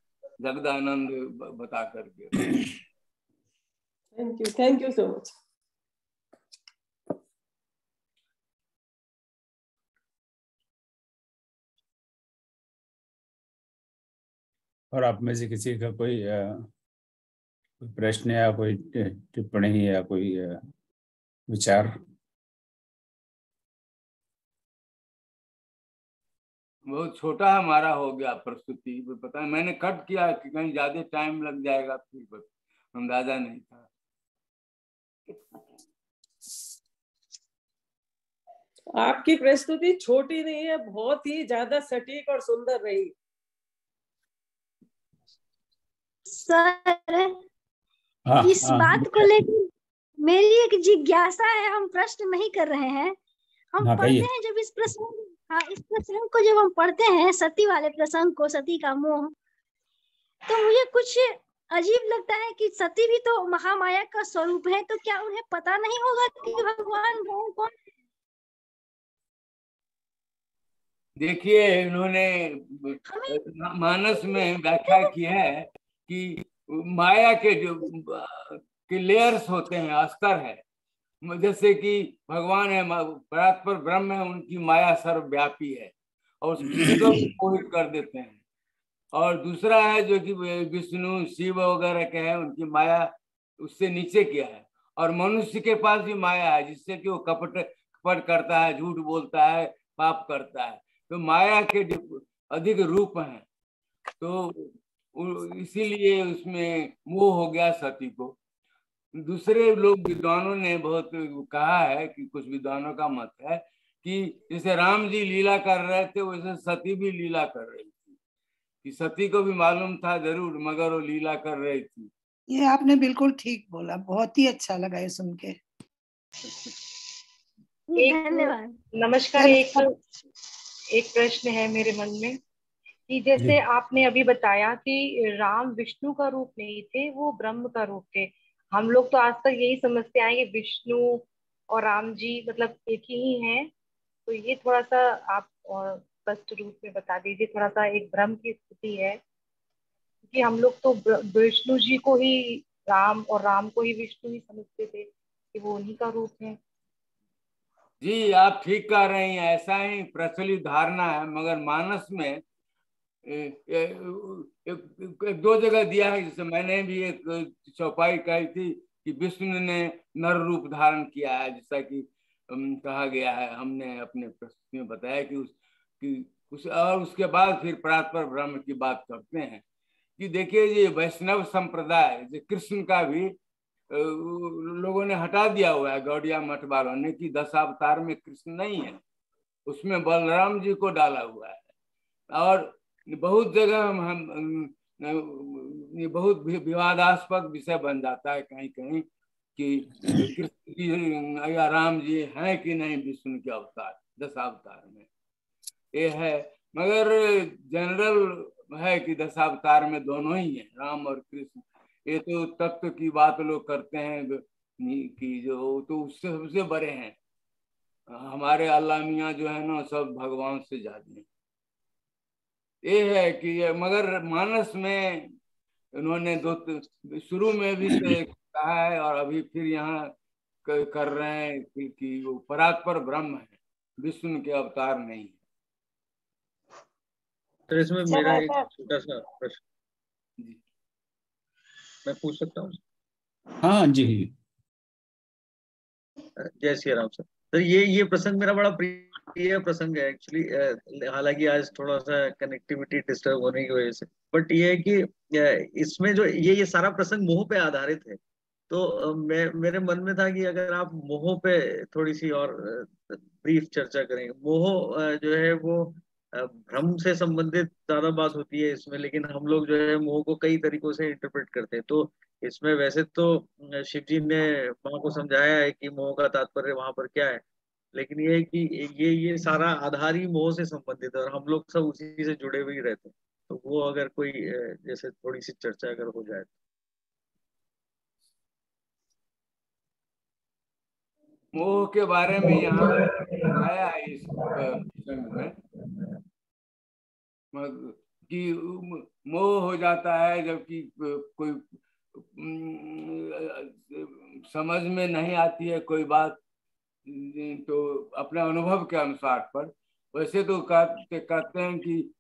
जगदानंद बता करके। Thank you so much. और आप में से किसी का कोई प्रश्न या कोई टिप्पणी या कोई विचार? बहुत छोटा हमारा हो गया प्रस्तुति, पता है मैंने कट किया कि कहीं ज्यादा टाइम लग जाएगा, फिर अंदाजा नहीं था। आपकी प्रस्तुति छोटी नहीं है, बहुत ही ज्यादा सटीक और सुंदर रही। सर, हाँ, इस बात को लेकर मेरी एक जिज्ञासा है। हम प्रश्न नहीं कर रहे हैं, हम हाँ, पढ़ते कहिए। हैं जब इस प्रसंग, हाँ, इस प्रसंग को जब हम पढ़ते हैं, सती वाले प्रसंग को, सती का मोह, तो मुझे कुछ अजीब लगता है कि सती भी तो महामाया का स्वरूप है, तो क्या उन्हें पता नहीं होगा कि भगवान राम कौन है? देखिए, इन्होंने मानस में व्याख्या की है कि माया के जो के लेयर्स होते हैं, स्तर है। जैसे कि भगवान है, परात्पर ब्रह्म है, उनकी माया सर्वव्यापी है और किसी को भी मोहित कर देते हैं। और दूसरा है जो कि विष्णु शिव वगैरह के हैं, उनकी माया उससे नीचे किया है। और मनुष्य के पास भी माया है, जिससे कि वो कपट करता है, झूठ बोलता है, पाप करता है। तो माया के जो अधिक रूप हैं, तो इसीलिए उसमें मोह हो गया सती को। दूसरे लोग विद्वानों ने बहुत कहा है कि कुछ विद्वानों का मत है कि जैसे राम जी लीला कर रहे थे, वैसे सती भी लीला कर रही थी, कि सती को भी मालूम था जरूर, मगर वो लीला कर रही थी। ये आपने बिल्कुल ठीक बोला, बहुत ही अच्छा लगा ये सुन के। धन्यवाद। नमस्कार। एक प्रश्न है मेरे मन में कि जैसे आपने अभी बताया कि राम विष्णु का रूप नहीं थे, वो ब्रह्म का रूप थे। हम लोग तो आज तक यही समझते आए कि विष्णु और राम जी मतलब एक ही हैं। तो ये थोड़ा सा आप और स्पष्ट रूप में बता दीजिए, थोड़ा सा एक भ्रम की स्थिति है कि हम लोग तो विष्णु जी को ही राम और राम को ही विष्णु ही समझते थे कि वो उन्हीं का रूप है। जी, आप ठीक कह रही हैं, ऐसा ही प्रचलित धारणा है, मगर मानस में एक दो जगह दिया है। जैसे मैंने भी एक चौपाई कही थी कि विष्णु ने नर रूप धारण किया है, जैसा कि कहा गया है, हमने अपने प्रस्तुति में बताया कि और उसके बाद फिर परात्पर ब्रह्म की बात करते हैं। कि देखिए, ये वैष्णव संप्रदाय, जो कृष्ण का भी लोगों ने हटा दिया हुआ है, गौड़िया मठ वालों ने, कि 10 अवतार में कृष्ण नहीं है, उसमें बलराम जी को डाला हुआ है। और बहुत जगह हम ये बहुत विवादास्पद विषय बन जाता है कहीं कहीं कि कृष्ण जी या राम जी हैं कि नहीं विष्णु के अवतार, 10 अवतार में ये है। मगर जनरल है कि 10 अवतार में दोनों ही है, राम और कृष्ण। ये तो तत्व की बात लोग करते हैं कि जो तो उससे सबसे बड़े हैं। हमारे अल्लाह मियाँ जो है ना, सब भगवान से ज्यादा है। ये है कि मगर मानस में उन्होंने शुरू में भी कहा है और अभी फिर यहाँ कर रहे हैं कि वो परात्पर ब्रह्म है, विष्णु के अवतार नहीं है। तो इसमें मेरा एक छोटा सा प्रश्न मैं पूछ सकता हूँ? हाँ जी, जय श्री राम सर। सर, ये प्रसंग मेरा बड़ा प्रिय प्रसंग है एक्चुअली। हालांकि आज थोड़ा सा कनेक्टिविटी डिस्टर्ब होने की वजह से, बट ये है कि इसमें जो ये सारा प्रसंग मोह पे आधारित है। तो मेरे मन में था कि अगर आप मोह पे थोड़ी सी और ब्रीफ चर्चा करेंगे। मोह जो है वो भ्रम से संबंधित ज्यादा बात होती है इसमें, लेकिन हम लोग जो है मोह को कई तरीकों से इंटरप्रेट करते हैं। तो इसमें वैसे तो शिव जी ने माँ को समझाया है कि मोह का तात्पर्य वहां पर क्या है, लेकिन ये है कि ये सारा आधार ही मोह से संबंधित है और हम लोग सब उसी से जुड़े हुए ही रहते हैं। तो वो अगर कोई जैसे थोड़ी सी चर्चा अगर हो जाए। मोह के बारे में यहाँ आया है इस प्रसंग में कि मोह हो जाता है जबकि कोई समझ में नहीं आती है कोई बात, तो अपने अनुभव के अनुसार पर। वैसे तो कहते हैं कि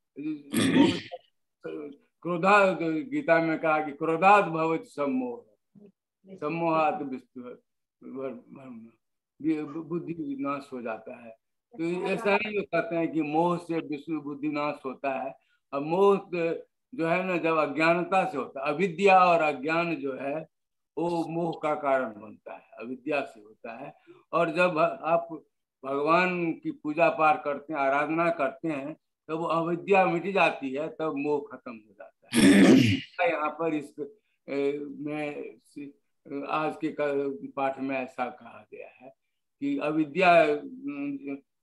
क्रोधा, गीता में कहा कि क्रोधात भवति सम्मोह, सम्मोहात बुद्धि विनाश हो जाता है। तो ऐसा नहीं कहते हैं कि मोह से विश्व बुद्धि नाश होता है। और मोह जो है ना, जब अज्ञानता से होता है, अविद्या और अज्ञान जो है वो मोह का कारण बनता है, अविद्या से होता है। और जब आप भगवान की पूजा पाठ करते हैं, आराधना करते हैं, तब वो अविद्या मिट जाती है, तब मोह खत्म हो जाता है। यहाँ पर इस में आज के पाठ में ऐसा कहा गया है कि अविद्या,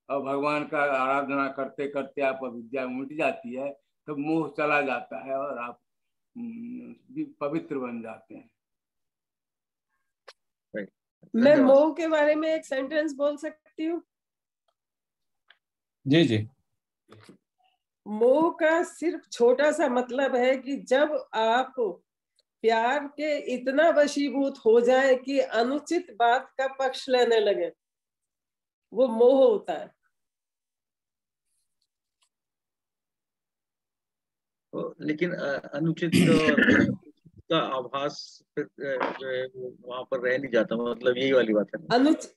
और भगवान का आराधना करते करते आप अविद्या मिट जाती है, तब मोह चला जाता है और आप पवित्र बन जाते हैं। मैं मोह के बारे में एक सेंटेंस बोल सकती हूँ? जी जी। मोह का सिर्फ छोटा सा मतलब है कि जब आप प्यार के इतना वशीभूत हो जाए कि अनुचित बात का पक्ष लेने लगे, वो मोह होता है। लेकिन अनुचित का आभास फिर जो है वो वहां पर रह नहीं जाता, मतलब यही वाली बात है।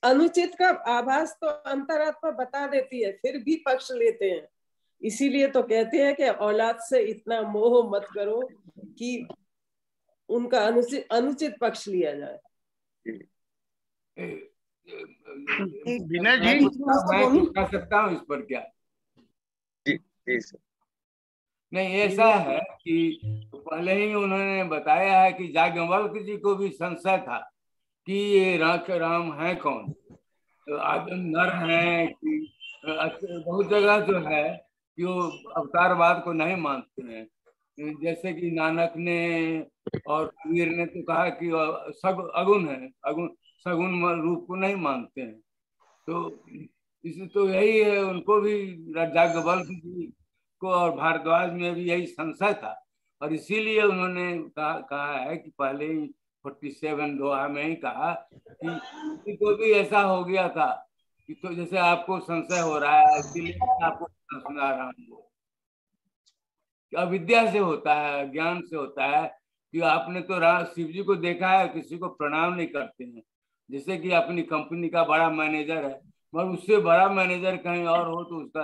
अनुचित का आभास तो अंतरात्मा बता देती है, फिर भी पक्ष लेते हैं। इसीलिए तो कहते हैं कि औलाद से इतना मोह मत करो कि उनका अनुचित पक्ष लिया जाए। विनय जी, मैं कुछ कह सकता हूँ इस पर क्या? जी जी सर। नहीं, ऐसा है कि पहले ही उन्होंने बताया है कि याज्ञवल्क्य जी को भी संशय था कि ये राम है कौन, नर है कि बहुत जगह जो है कि वो अवतारवाद को नहीं मानते हैं। जैसे कि नानक ने और कबीर ने तो कहा कि अगुण है, सगुण रूप को नहीं मानते हैं। तो इसी तो यही है, उनको भी याज्ञवल्क्य जी को और भारद्वाज में भी यही संशय था, और इसीलिए उन्होंने कहा है कि पहले ही 47 दोहा में ही कहा कि किसी को भी ऐसा हो गया था कि तो जैसे आपको संशय हो रहा है, इसीलिए आपको सुना रहा हूँ। अविद्या से होता है, ज्ञान से होता है कि आपने तो शिव जी को देखा है, किसी को प्रणाम नहीं करते हैं। जैसे कि अपनी कंपनी का बड़ा मैनेजर है, मगर उससे बड़ा मैनेजर कहीं और हो तो उसका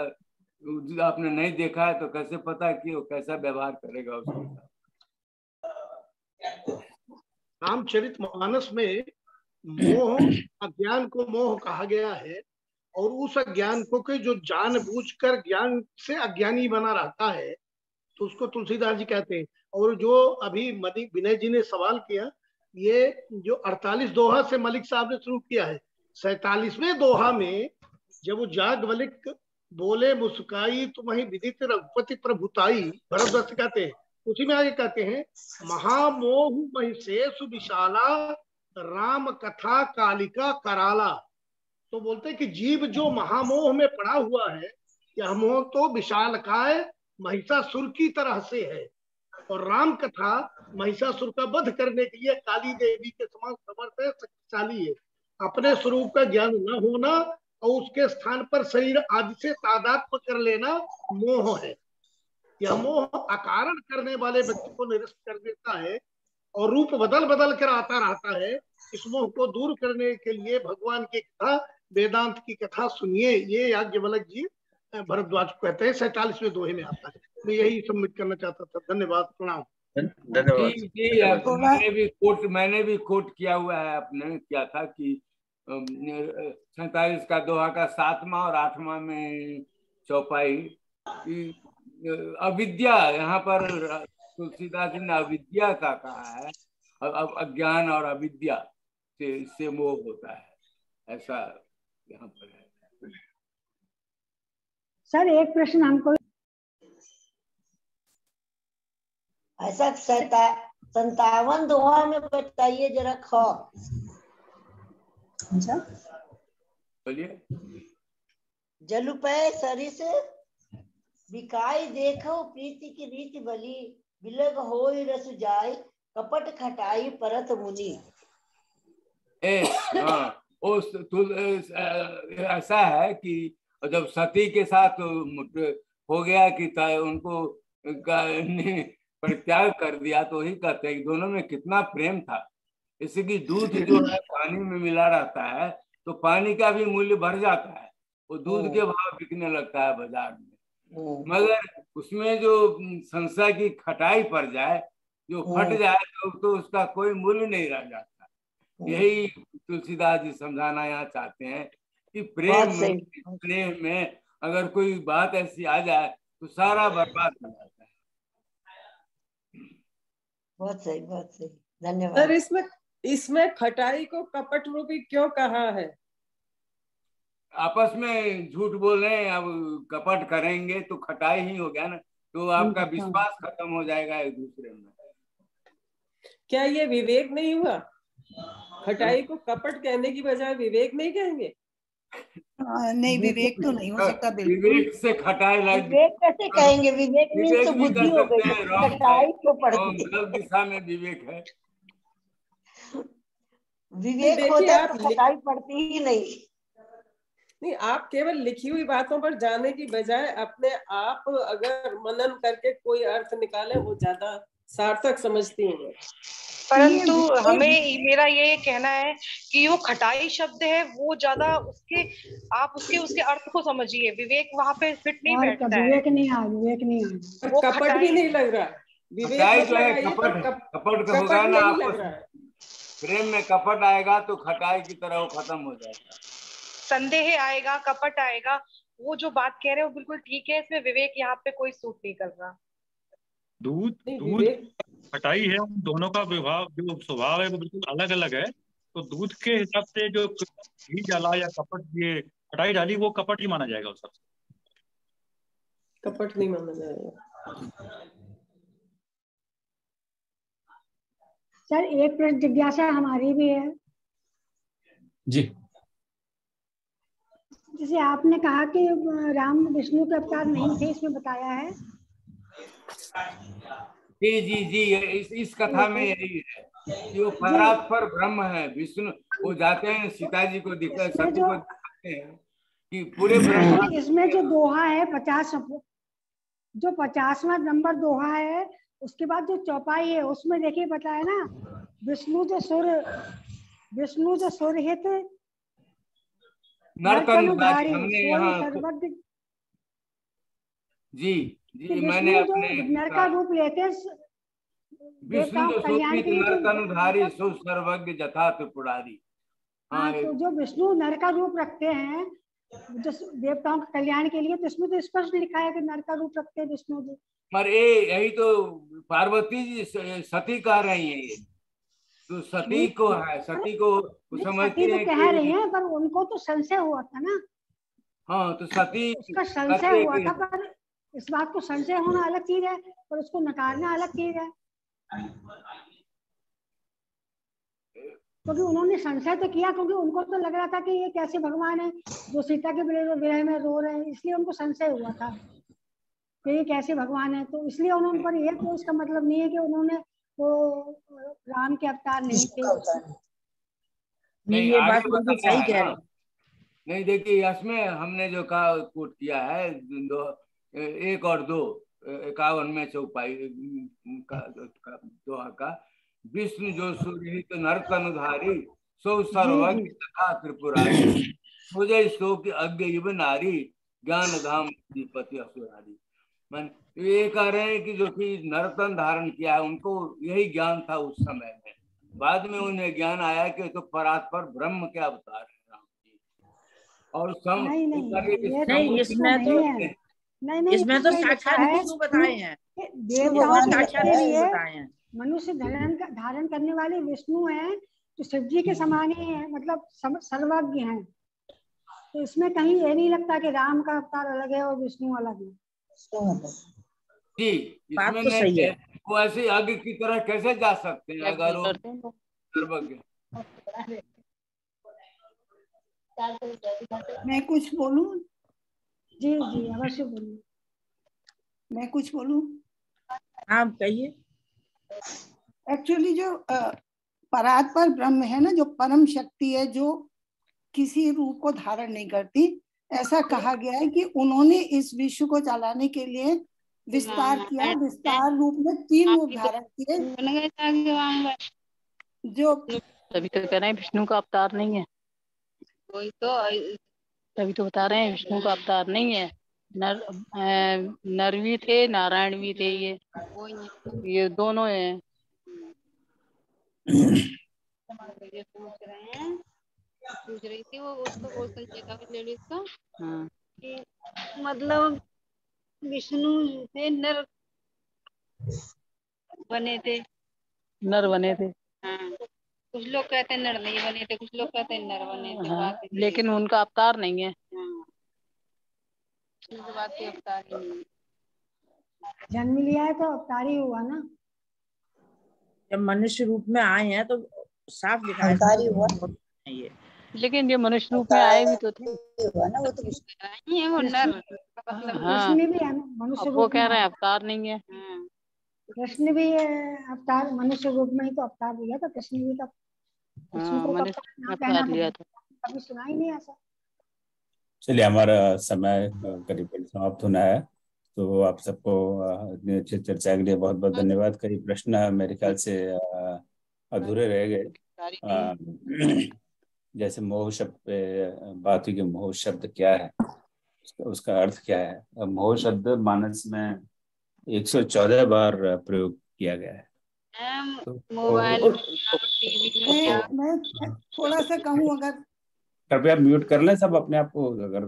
आपने नहीं देखा है, तो कैसे पता कि वो कैसा व्यवहार करेगा उसके साथ। रामचरितमानस में मोह, अज्ञान को मोह कहा गया है, और उस अज्ञान को के जो जानबूझकर ज्ञान से अज्ञानी बना रहता है तो उसको तुलसीदास जी कहते हैं। और जो अभी विनय जी ने सवाल किया, ये जो 48 दोहा से मलिक साहब ने शुरू किया है, 47वें दोहा में जब वो याज्ञवल्क्य बोले मुस्काई तुम्हें विदित रघुपति प्रभुताई, भरद्वाज कहते हैं, उसी में आगे कहते हैं महामोह महिषेषु विशाला राम कथा कालिका कराला। तो बोलते हैं कि जीव जो महामोह में पड़ा हुआ है, यह मोह तो विशालकाय महिषासुर की तरह से है, और राम कथा महिषासुर का वध करने के लिए काली देवी के समान समर्थ है, शक्तिशाली है। अपने स्वरूप का ज्ञान न होना और उसके स्थान पर शरीर आदि से तादात्म्य कर लेना मोह है। यह मोह अकारण करने वाले व्यक्ति को निरस्त कर देता है और रूप बदल बदल कर आता रहता है। इस मोह को दूर करने के लिए भगवान की कथा, वेदांत की कथा सुनिए, ये याज्ञवल्क्य जी भरद्वाज को कहते हैं। 47वें दोहे में आता है। मैं यही सबमिट करना चाहता था। धन्यवाद, प्रणाम। धन्यवाद। मैंने भी कोट किया हुआ है, अपने क्या था कि 47 का दोहा का 7वां और 8वां में चौपाई कि अविद्या, यहाँ पर तुलसीदास जी ने अविद्या का कहा है, अब अज्ञान और अविद्या से इससे मोह होता है, ऐसा यहाँ पर है। सर एक प्रश्न हमको ऐसा 57 दोहा में बताइए जरा ख। बोलिए। जलुपै सरिस बिकाई देखो प्रीति की रीति बली, बिलग होई रस जाय कपट खटाई परत मुनि। ऐसा है कि जब सती के साथ हो गया कि उनको परित्याग कर दिया, तो ही कहते हैं कि दोनों में कितना प्रेम था। इससे कि दूध जो है पानी में मिला रहता है तो पानी का भी मूल्य बढ़ जाता है, वो दूध के भाव बिकने लगता है बाजार में। मगर उसमें जो संशय की खटाई पड़ जाए, जो फट जाए, तो उसका कोई मूल्य नहीं रह जाता। यही तुलसीदास जी समझाना यहाँ चाहते हैं कि प्रेम में अगर कोई बात ऐसी आ जाए तो सारा बर्बाद हो जाता है। बहुत सही, बहुत सही, धन्यवाद। सर इसमें खटाई को कपट रूपी क्यों कहा है? आपस में झूठ बोल रहे हैं, अब कपट करेंगे तो खटाई ही हो गया ना, तो आपका विश्वास खत्म हो जाएगा एक दूसरे में। क्या ये विवेक नहीं हुआ? खटाई को कपट कहने की बजाय विवेक नहीं कहेंगे? नहीं, विवेक तो नहीं हो सकता। विवेक से खटाई लग, विवेक कैसे कहेंगे? विवेक मीन्स तो बुद्धि हो गई, खटाई को पड़ती। गलत दिशा में विवेक है। विवेक होता है तो खटाई पड़ती ही नहीं। आप केवल लिखी हुई बातों पर जाने की बजाय अपने आप अगर मनन करके कोई अर्थ निकाले, वो ज्यादा सार्थक समझती हैं। परंतु हमें, मेरा ये कहना है कि वो खटाई शब्द है, वो ज्यादा आप उसके अर्थ को समझिए। विवेक वहाँ पे फिट नहीं बैठता है। विवेक नहीं आ, विवेक नहीं आ, वो कपट भी नहीं लग रहा। विवेक कपट का होगा ना, प्रेम में कपट आएगा तो खटाई की तरह वो खत्म हो जाएगा। संदेह आएगा, कपट आएगा। वो जो बात कह रहे हो बिल्कुल ठीक है, इसमें विवेक यहाँ पे कोई सूट नहीं कर रहा। दूध खटाई है, उन दोनों का विभाव जो स्वभाव है वो बिल्कुल अलग अलग है। तो दूध के हिसाब से जो घी डाला या कपट ये खटाई डाली, वो कपट ही माना जाएगा। उस सबसे कपट नहीं माना जाएगा। सर एक प्रश्न जिज्ञासा हमारी भी है जी। जैसे आपने कहा कि राम विष्णु के अवतार नहीं थे, इसमें बताया है। जी, इस कथा में यही है कि वो परात्पर ब्रह्म है विष्णु। वो जाते हैं सीता जी को दिखा, सती को दिखाते हैं कि पूरे ब्रह्म। इसमें जो दोहा है 50, जो 50वां नंबर दोहा है, उसके बाद जो चौपाई है उसमें देखिए बताया ना, विष्णु जो सुर हित नर्तनुधारी। हमने यहाँ जी मैंने अपने नर का रूप लेते विष्णु नर्तनुधारी सो सर्वज्ञ जथा त्रिपुरारी। हाँ, तो जो विष्णु नर का रूप रखते हैं जो देवताओं के कल्याण के लिए, तो इसमें तो स्पष्ट लिखा है कि नर का रूप रखते हैं विष्णु जी। पर यही तो पार्वती जी सती कह रही है, ये तो सती को है, सती को समझती है, कह रही है, पर उनको तो संशय हुआ था ना। हाँ, तो सती उसका संशय हुआ था, पर इस बात को संशय होना अलग चीज है, पर उसको नकारना अलग चीज है। क्योंकि उन्होंने संशय तो किया, क्योंकि उनको तो लग रहा था कि ये कैसे भगवान है जो सीता के विरह में रो रहे हैं, इसलिए उनको संशय हुआ था कि ये कैसे भगवान है। तो इसलिए उन्होंने, पर यह तो इसका मतलब नहीं है कि उन्होंने वो राम के अवतार नहीं थे। नहीं, ये बात बिल्कुल सही कह रहे। नहीं, देखिए इसमें हमने जो कहा कोट किया है 1 और 2 51 में चौपाई दोहा का, विष्णु जो सुरहित नर्तनुधारी सो सर्वज्ञ तथा त्रिपुरारी, मुझे सो की अज्ञ युव नारी ज्ञान धाम पति असुरारी। ये कह रहे हैं कि जो कि नरतन धारण किया है उनको यही ज्ञान था उस समय में, बाद में उन्हें ज्ञान आया कि तो परात्पर ब्रह्म के अवतार है राम जी। और नहीं नहीं, इसमें तो नहीं इसमें तो साक्षात विष्णु बताए हैं, देवताओं साक्षात के विष्णु लिए बताए हैं। मनुष्य धारण करने वाले विष्णु हैं, तो शिव जी के समान ही है, मतलब सर्वज्ञ हैं। तो इसमें कहीं ये नहीं लगता कि राम का अवतार अलग है और विष्णु अलग है। जी, इसमें नहीं है। वो ऐसे आगे की तरह कैसे जा सकते हैं अगर वो सर्वज्ञ। मैं कुछ बोलूं? जी जी अवश्य बोलूं। मैं कुछ बोलूं? हाँ कहिए। एक्चुअली जो परात्पर ब्रह्म है ना, जो परम शक्ति है, जो किसी रूप को धारण नहीं करती, ऐसा कहा गया है कि उन्होंने इस विश्व को चलाने के लिए विस्तार किया। विस्तार रूप में 3 रूप धारण किए, जो तभी तो कह रहे हैं विष्णु का अवतार नहीं है। वही तो, तभी तो बता रहे हैं विष्णु का अवतार नहीं है। नर भी थे, नारायण भी थे, ये दोनों हैं। ये पूछ रही थी वो, उसको क्वेश्चन चेक अप लेडीज का, कि मतलब विष्णु से नर बने थे। हाँ, कुछ लोग कहते हैं नर नहीं बने थे, कुछ लोग कहते हैं नर बने थे। हाँ, लेकिन उनका अवतार नहीं है। हाँ, तो बात की अवतार ही नहीं है। जन्म लिया है तो अवतार ही हुआ ना। जब मनुष्य रूप में आए हैं तो साफ लिखा है ये। लेकिन ये मनुष्य रूप में आए भी तो थे ना, वो तो है वो नर। कृष्ण भी है ना मनुष्य रूप में। वो कह रहे हैं अवतार नहीं है। कृष्ण भी अवतार मनुष्य रूप में ही तो अवतार लिया था। कृष्ण भी तो अवतार लिया था। कभी सुना ही नहीं ऐसा। चलिए, हमारा समय करीब समाप्त होना है, तो आप सबको इतनी अच्छी चर्चा के लिए बहुत बहुत धन्यवाद। कई प्रश्न मेरे ख्याल से अधूरे रह गए। जैसे मोह शब्द पे बात हुई कि मोह शब्द क्या है, उसका अर्थ क्या है। मोह शब्द मानस में 114 बार प्रयोग किया गया है। मोबाइल मैं थोड़ा सा कहूँ, अगर कृपया म्यूट कर लें सब अपने आप को, अगर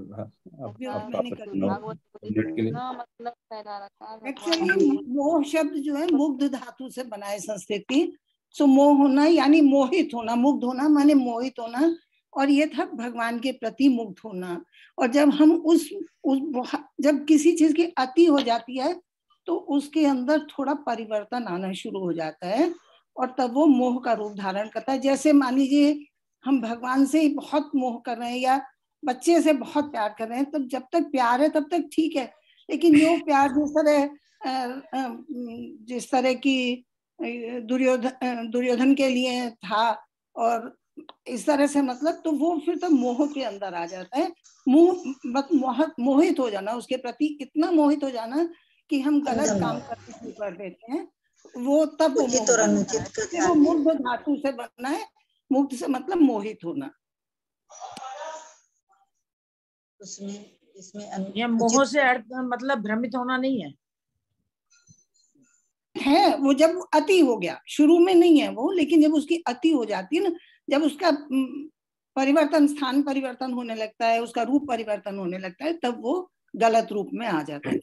मिनट के लिए। एक्चुअली मोह शब्द जो है मुग्ध धातु से बना है संस्कृत की। सो मोह होना यानी मोहित होना, मुग्ध होना माने मोहित होना, और ये था भगवान के प्रति मुग्ध होना। और जब हम उस जब किसी चीज की अति हो जाती है तो उसके अंदर थोड़ा परिवर्तन आना शुरू हो जाता है, और तब वो मोह का रूप धारण करता है। जैसे मान लीजिए हम भगवान से ही बहुत मोह कर रहे हैं या बच्चे से बहुत प्यार कर रहे हैं, तब जब तक प्यार है तब तक ठीक है, लेकिन जो प्यार जिस तरह की दुर्योधन के लिए था और इस तरह से, मतलब तो वो फिर तो मोह के अंदर आ जाता है। मोहित हो जाना, उसके प्रति इतना मोहित हो जाना कि हम गलत काम करने शुरू कर देते हैं, वो तब वो मुग्ध धातु से बनना है। मुग्ध से मतलब मोहित होना। ये मोह से अर्थ मतलब भ्रमित होना नहीं है। है वो जब अति हो गया, शुरू में नहीं है वो, लेकिन जब उसकी अति हो जाती है ना, जब उसका परिवर्तन, स्थान परिवर्तन होने लगता है, उसका रूप परिवर्तन होने लगता है, तब वो गलत रूप में आ जाता है।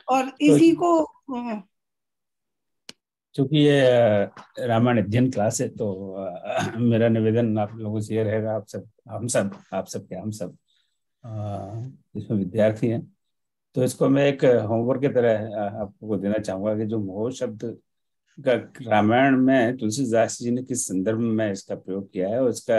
और इसी को चूंकि ये रामायण अध्ययन क्लास है, तो मेरा निवेदन आप लोगों से ये रहेगा, हम सब इसमें विद्यार्थी हैं, तो इसको मैं एक होमवर्क की तरह आपको देना चाहूंगा कि जो मोह शब्द का रामायण में तुलसीदास जी ने किस संदर्भ में इसका प्रयोग किया है, और इसका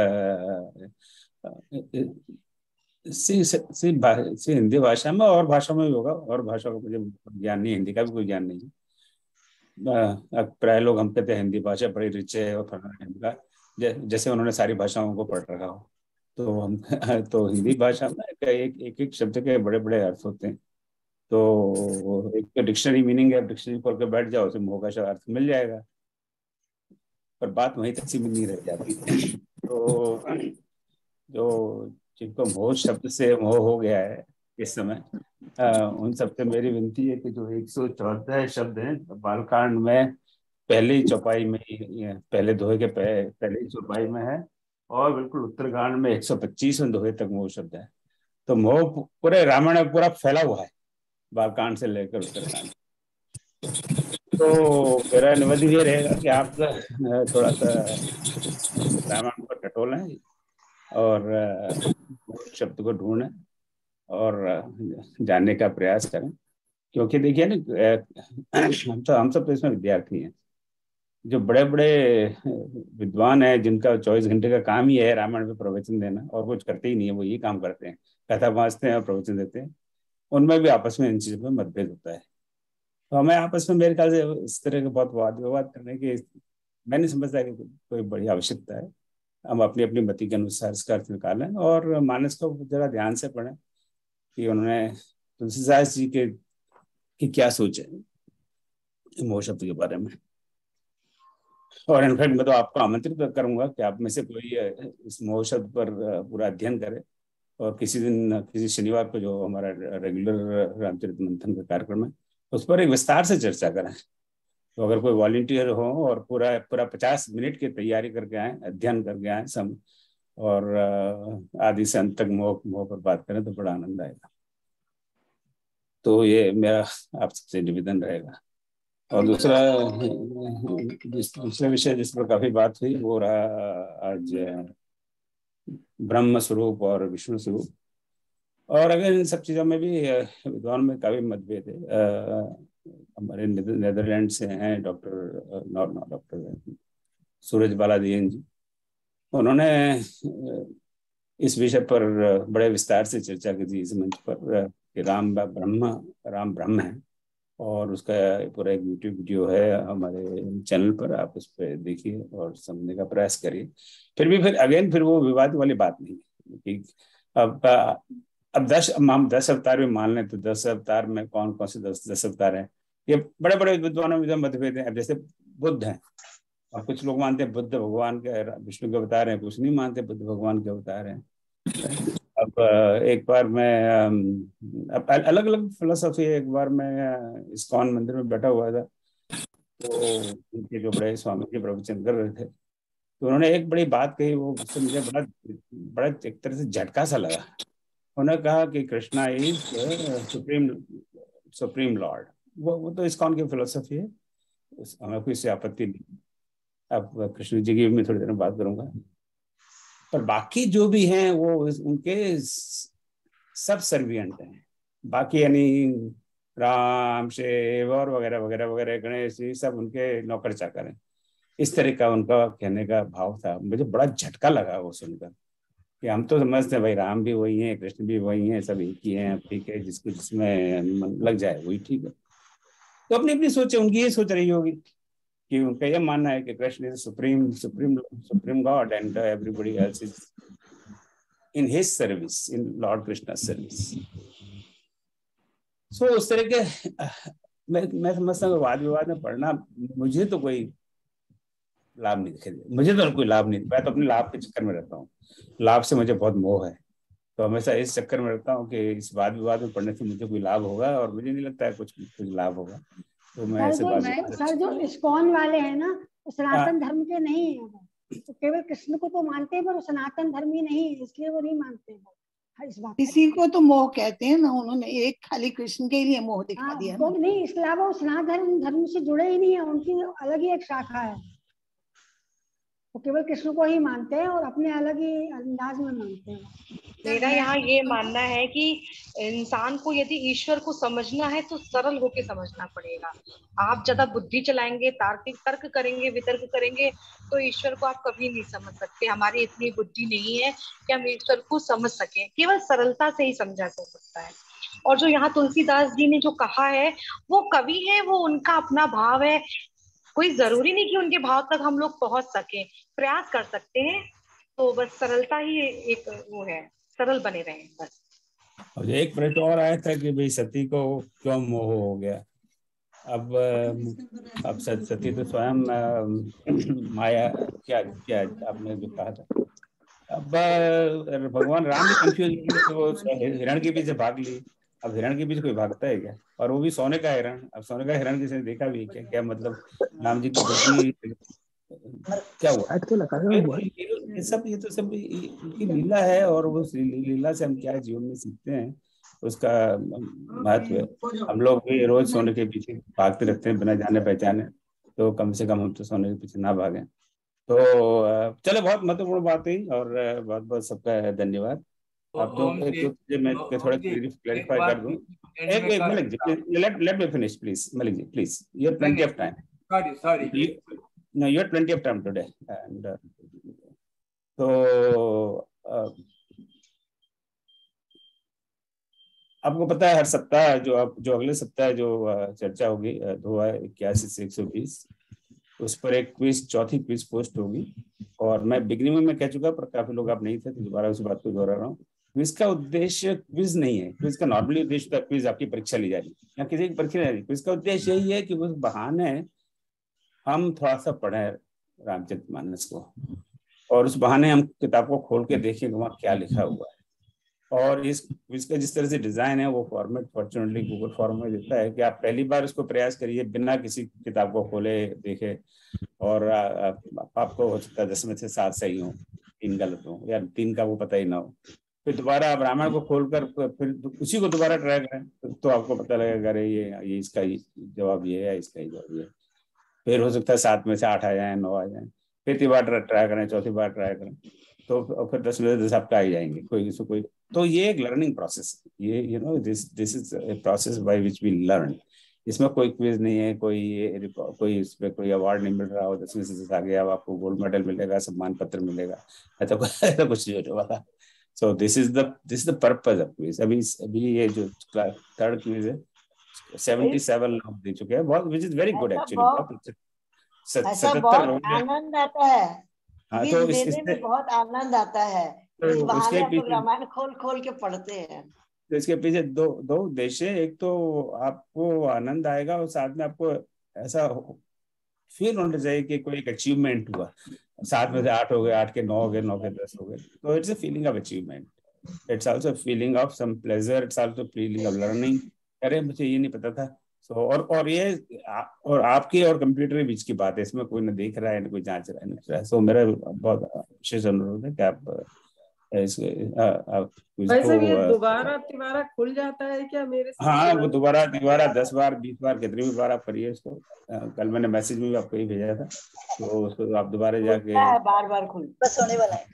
हिंदी भाषा में और भाषा में भी होगा, और भाषा का मुझे ज्ञान नहीं, हिंदी का भी कोई ज्ञान नहीं है। प्राय लोग हम कहते हैं हिंदी भाषा बड़ी रिच है और फलाना, जैसे उन्होंने सारी भाषाओं को पढ़ रखा हो। तो हम तो हिंदी भाषा में एक शब्द के बड़े बड़े अर्थ होते हैं। तो एक डिक्शनरी मीनिंग है, डिक्शनरी खोल के बैठ जाओ, उसे मोह का अर्थ मिल जाएगा, पर बात वहीं तक सीमित नहीं रह जाती। तो जो जिनको मोह शब्द से मोह हो गया है, इस समय। उन सबसे मेरी विनती है कि जो 114 शब्द हैं बालकांड में पहली चौपाई में, पहले दोहे के पहली चौपाई में है, और बिल्कुल उत्तरकांड में 125वें दोहे तक मोह शब्द है। तो मोह पूरे रामायण में पूरा फैला हुआ है, बालकांड से लेकर उत्तरकांड। तो मेरा निवेदन ये रहेगा कि आप थोड़ा सा रामायण को टटोलें और शब्द को ढूंढें और जानने का प्रयास करें, क्योंकि देखिए ना, हम सब तो इसमें विद्यार्थी हैं। जो बड़े बड़े विद्वान हैं जिनका 24 घंटे का काम ही है रामायण पे प्रवचन देना, और कुछ करते ही नहीं है, वो यही काम करते हैं, कथा वाचते हैं और प्रवचन देते हैं, उनमें भी आपस में इन चीजों में मतभेद होता है। तो हमें आपस में मेरे ख्याल से इस तरह के बहुत वाद विवाद करने की मैं नहीं समझता कि कोई बड़ी आवश्यकता है। हम अपनी अपनी मति के अनुसार इसका अर्थ निकालें और मानस को जरा ध्यान से पढ़ें कि उन्होंने तुलसीदास जी की क्या सोच है मोह शब्द के बारे में। और इनफैक्ट मैं तो आपको आमंत्रित करूंगा कि आप में से कोई इस मोह शब्द पर पूरा अध्ययन करे, और किसी दिन, किसी शनिवार को जो हमारा रेगुलर रामचरित मंथन का कार्यक्रम है, उस पर एक विस्तार से चर्चा करें। तो अगर कोई वॉलंटियर हो और पूरा 50 मिनट की तैयारी करके आए, अध्ययन करके आए सब, और आदि से अंत तक मोह पर बात करें तो बड़ा आनंद आएगा। तो ये मेरा आप सबसे निवेदन रहेगा। और दूसरा विषय जिस पर काफी बात हुई वो रहा आज ब्रह्म स्वरूप और विष्णु स्वरूप। और अगर इन सब चीजों में भी विद्वान में काफी मतभेद है। हमारे नेदरलैंड से हैं डॉक्टर सूरज बालादीन जी, उन्होंने इस विषय पर बड़े विस्तार से चर्चा की थी इस मंच पर कि राम ब्रह्म है, और उसका पूरा एक यूट्यूब वीडियो है हमारे चैनल पर, आप उस पर देखिए और समझने का प्रयास करिए। फिर वो विवाद वाली बात नहीं है कि अब 10 अवतार भी मान लें तो 10 अवतार में कौन कौन से 10 अवतार हैं, ये बड़े बड़े विद्वानों में मतभेद है। अब जैसे बुद्ध हैं, और कुछ लोग मानते हैं बुद्ध भगवान के, विष्णु के अवतार हैं, कुछ नहीं मानते बुद्ध भगवान के अवतार हैं। अब एक बार मैं अलग अलग फिलोसफी, एक बार मैं इस्कॉन मंदिर में बैठा हुआ था, तो उनके जो बड़े स्वामी जी प्रवचन कर रहे थे, तो उन्होंने एक बड़ी बात कही, वो उससे मुझे बड़ा एक तरह से झटका सा लगा। उन्होंने कहा कि कृष्णा इज सुप्रीम लॉर्ड। वो तो इस्कॉन की फिलोसफी है, हमें कोई इससे आपत्ति नहीं। अब कृष्ण जी की मैं थोड़ी देर में बात करूंगा, पर बाकी जो भी हैं वो उनके सब सर्वियंट हैं। बाकी यानी राम, शिव और वगैरह वगैरह वगैरह, गणेश जी सब उनके नौकर चाकर हैं। इस तरह का उनका कहने का भाव था। मुझे बड़ा झटका लगा वो सुनकर कि हम तो समझते हैं भाई राम भी वही हैं, कृष्ण भी वही हैं, सब एक ही हैं, ठीक है, जिसको जिसमें मन लग जाए वही ठीक है। तो अपनी अपनी सोच है, उनकी ये सोच रही होगी कि उनका ये मानना है कि Krishna is supreme God and everybody else is in his service, in Lord Krishna service. So उस तरह के मैं समझता हूँ वाद विवाद में पढ़ना मुझे तो कोई लाभ नहीं दिखाई दे, मुझे तो कोई लाभ नहीं। मैं तो अपने लाभ के चक्कर में रहता हूँ, लाभ से मुझे बहुत मोह है, तो हमेशा इस चक्कर में रहता हूँ कि इस वाद विवाद में पढ़ने से मुझे कोई लाभ होगा, और मुझे नहीं लगता है कुछ लाभ होगा। तो मैं ऐसे सर जो इस्कॉन वाले हैं ना, सनातन धर्म के नहीं है, वो केवल कृष्ण को तो मानते हैं पर वो सनातन धर्मी नहीं है, इसलिए वो नहीं मानते हैं इस बात। इसी को तो मोह कहते हैं ना, उन्होंने एक खाली कृष्ण के लिए मोह दिखा दिया ना। नहीं, इसके अलावा वो सनातन धर्म से जुड़े ही नहीं है, उनकी अलग ही एक शाखा है, वो केवल कृष्ण को ही मानते हैं और अपने अलग ही अंदाज में मानते हैं। मेरा यहाँ ये मानना है कि इंसान को यदि ईश्वर को समझना है तो सरल होके समझना पड़ेगा। आप ज्यादा बुद्धि चलाएंगे, तर्क करेंगे, वितर्क करेंगे तो ईश्वर को आप कभी नहीं समझ सकते। हमारी इतनी बुद्धि नहीं है कि हम ईश्वर को समझ सकें, केवल सरलता से ही समझा जा सकता है। और जो यहाँ तुलसीदास जी ने जो कहा है, वो कवि है, वो उनका अपना भाव है, कोई जरूरी नहीं कि उनके भाव तक हम लोग पहुंच सके, प्रयास कर सकते हैं। तो बस सरलता ही एक वो है, सरल बने रहें बस। और एक प्रश्न और आया था कि भाई सती को क्यों मोह हो गया। अब सती तो स्वयं माया, क्या आपने जो कहा था, अब भगवान राम भी कंफ्यूज हो, वो हिरण के पीछे भाग ली। अब हिरण के पीछे कोई भागता है क्या? और वो भी सोने का हिरण। अब सोने का हिरण किसी ने देखा भी क्या? क्या मतलब राम जी की बुद्धि क्या हुआ? ये तो सब इनकी लीला है, और वो लीला से हम क्या जीवन में सीखते हैं उसका महत्व है। हम लोग भी रोज सोने के पीछे भागते रहते हैं बिना जाने पहचाने, तो कम से कम हम तो सोने के पीछे ना भागें। तो चलो, बहुत महत्वपूर्ण बात हुई, और बहुत बहुत सबका धन्यवाद। अब जो मैं थोड़ा क्लैरिफाई कर दूं, एक Malik ji, let me finish please. Malik ji please, you have plenty of time. Sorry no, you have plenty of time today, and तो आपको पता है हर सप्ताह जो अगले सप्ताह जो चर्चा होगी 281 से 120, उस पर एक क्विज, चौथी क्विज पोस्ट होगी। और मैं बिगिनिंग में कह चुका, पर काफी लोग आप नहीं थे, तो दोबारा उस बात को दोहरा रहा हूँ। क्विज का उद्देश्य क्विज नहीं है। क्विज का नॉर्मली उद्देश्य होता है क्विज आपकी परीक्षा ली जा रही है या किसी की परीक्षा ली जा रही है। क्विज का उद्देश्य यही है कि उस बहाने हम थोड़ा सा पढ़े रामचरितमानस को, और उस बहाने हम किताब को खोल के देखें कि वहाँ क्या लिखा हुआ है। और इसका जिस तरह से डिजाइन है, वो फॉर्मेट फॉर्चुनेटली गूगल फॉर्म में देता है कि आप पहली बार उसको प्रयास करिए बिना किसी किताब को खोले देखे, और आपको हो सकता है 10 में से 7 सही हो, 3 गलत हो, या 3 का वो पता ही ना हो। फिर दोबारा आप रामायण को खोलकर फिर उसी को दोबारा ट्राई करें, तो आपको पता लगेगा अरे ये इसका जवाब ये है, इसका ही जवाब ये है। फिर हो सकता है 7 में से 8 आ जाए, 9 आ जाए। फिर 3 बार ट्राई करें, चौथी बार ट्राई करें, तो फिर 10 में से 10 आपका आ जाएंगे, कोई। तो ये एक लर्निंग प्रोसेस, ये this is a process by which we learn. इसमें कोई क्विज नहीं है, कोई इस पे कोई अवार्ड नहीं मिल रहा हो, 10 में से 10 आ गया, आपको गोल्ड मेडल मिलेगा, सम्मान पत्र मिलेगा, ऐसा कुछ नहीं होने वाला। So this is the purpose of quiz. अभी ये जो थर्ड क्विज है 77 लोग दे चुके हैं, बहुत, which is very good actually. 77 लोग आनंद आता है। हाँ, तो देने में बहुत आनंद आता है। तो इस बहाने हम लोग रामायण खोल के पढ़ते हैं। तो इसके पीछे दो उद्देश्य है। एक तो आपको आनंद आएगा, और साथ में आपको ऐसा फील होना चाहिए कि कोई एक अचीवमेंट हुआ। 7 में से 8 हो गए, 8 के 9 हो गए, 9 के 10 हो गए, तो it's a feeling of achievement. It's also feeling of some pleasure, it's also feeling of learning. अरे मुझे ये नहीं पता था। सो और ये और आपके और कंप्यूटर के बीच की बात है, इसमें कोई न देख रहा है, न कोई जांच रहा है। सो मेरा बहुत विशेष अनुरोध है कि आप वैसे ये दोबारा खुल जाता है क्या मेरे से? हाँ, वो दोबारा 10 बार 20 बार कितनी भी बार आप करिए इसको। कल मैंने मैसेज में भी आपको ही भेजा था, तो उसको आप दोबारा जाके बार खुल बस होने वाला है।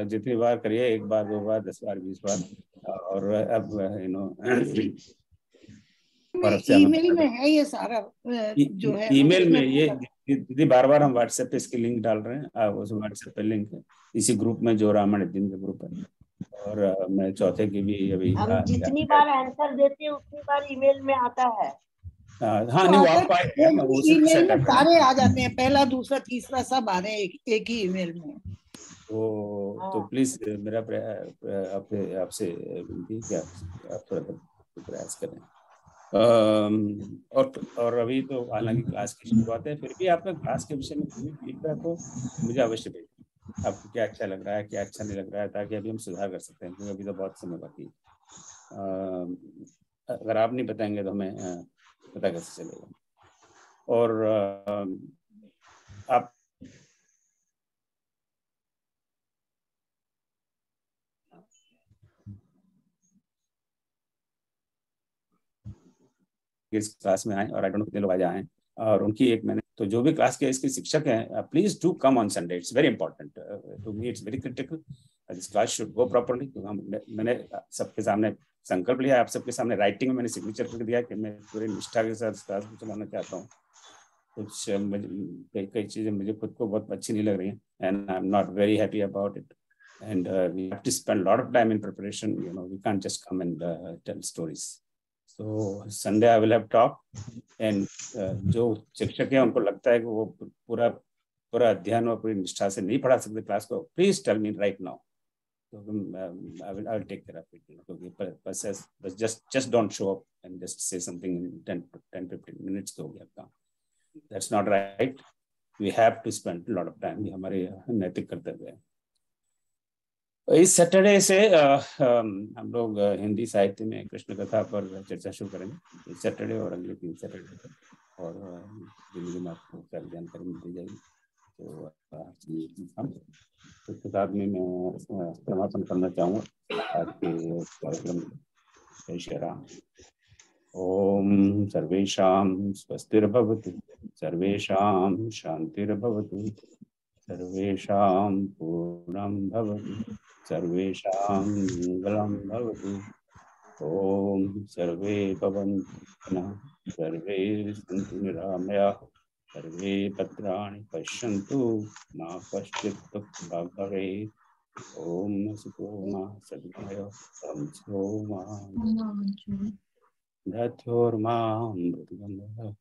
जितनी बार करिए, 1 बार 2 बार 10 बार 20 बार। और अब ईमेल में है ये सारा जो है। ईमेल में ये दीदी बार हम व्हाट्सएप पे इसकी लिंक डाल रहे हैं। उस व्हाट्सएप पे लिंक है इसी ग्रुप में जो रामायण दिन का ग्रुप है। और मैं चौथे की भी अभी हम जितनी बार आंसर देते हैं उतनी बार ईमेल में आता है। हाँ, नहीं, वो आपको ईमेल में सारे आ जाते हैं, पहला दूसरा तीसरा सब आ रहे हैं एक ही ईमेल में। तो प्लीज मेरा आपसे विनती कि आप थोड़ा प्रयास करें। और अभी तो हालांकि क्लास की शुरुआत है, फिर भी आपका क्लास के विषय में कोई फीडबैक हो मुझे अवश्य भेजें। आपको क्या अच्छा लग रहा है, क्या अच्छा नहीं लग रहा है, ताकि अभी हम सुधार कर सकते हैं, क्योंकि अभी तो बहुत समय बाकी है। अगर आप नहीं बताएंगे तो हमें पता कैसे चलेगा। और आप इस क्लास में आए, और आई डोंट नो कितने लोग आज आए, और उनकी एक मैंने तो जो भी क्लास के इसके शिक्षक हैं, please do come on Sunday. It's very important to me, it's very critical. This class should go properly. मैंने सबके सामने संकल्प लिया, आप सबके सामने राइटिंग में मैंने सिग्नेचर कर दिया कि मैं पूरी निष्ठा के साथ क्लास को चलाना चाहता हूँ। कुछ कई चीजें मुझे खुद को बहुत अच्छी नहीं लग रही हैं, and I am not very happy about it, and we have to spend lot of time in preparation. We can't just come and tell stories. तो Sunday I will have talk, and जो शिक्षक हैं उनको लगता है कि वो पूरा अध्ययन और पूरी निष्ठा से नहीं पढ़ा सकते क्लास को, please tell me right now. I will take care of it. But just don't show up and just say something in 10-15 minutes तो हो गया काम. That's not right. We have to spend a lot of time. ये हमारे नैतिक कर्तव्य है. इस सैटरडे से हम लोग हिंदी साहित्य में कृष्ण कथा पर चर्चा शुरू करेंगे, इस सैटरडे और अगले 3 सैटरडे पर, और जिंदगी में आपको सारी जानकारी मिलती जाएगी। तो हम इसके साथ में मैं समापन करना चाहूँगा आज के कार्यक्रम। जय श्री राम। ओम सर्वेषां स्वस्तिर्भवतु, सर्वेषां शांतिर्भवतु, सर्वेषां पूर्णं भवतु, सर्वेषां मंगलं भवतु। ओम सर्वे भवन्तु सुखिनः, सर्वे सन्तु निरामयाः, सर्वे भद्राणि पश्यन्तु मा कश्चित् दुःखभाग् भवेत्। ओम सुखो मा सद्गमय संसो मा धत्योर्मां मृत्युर्मा।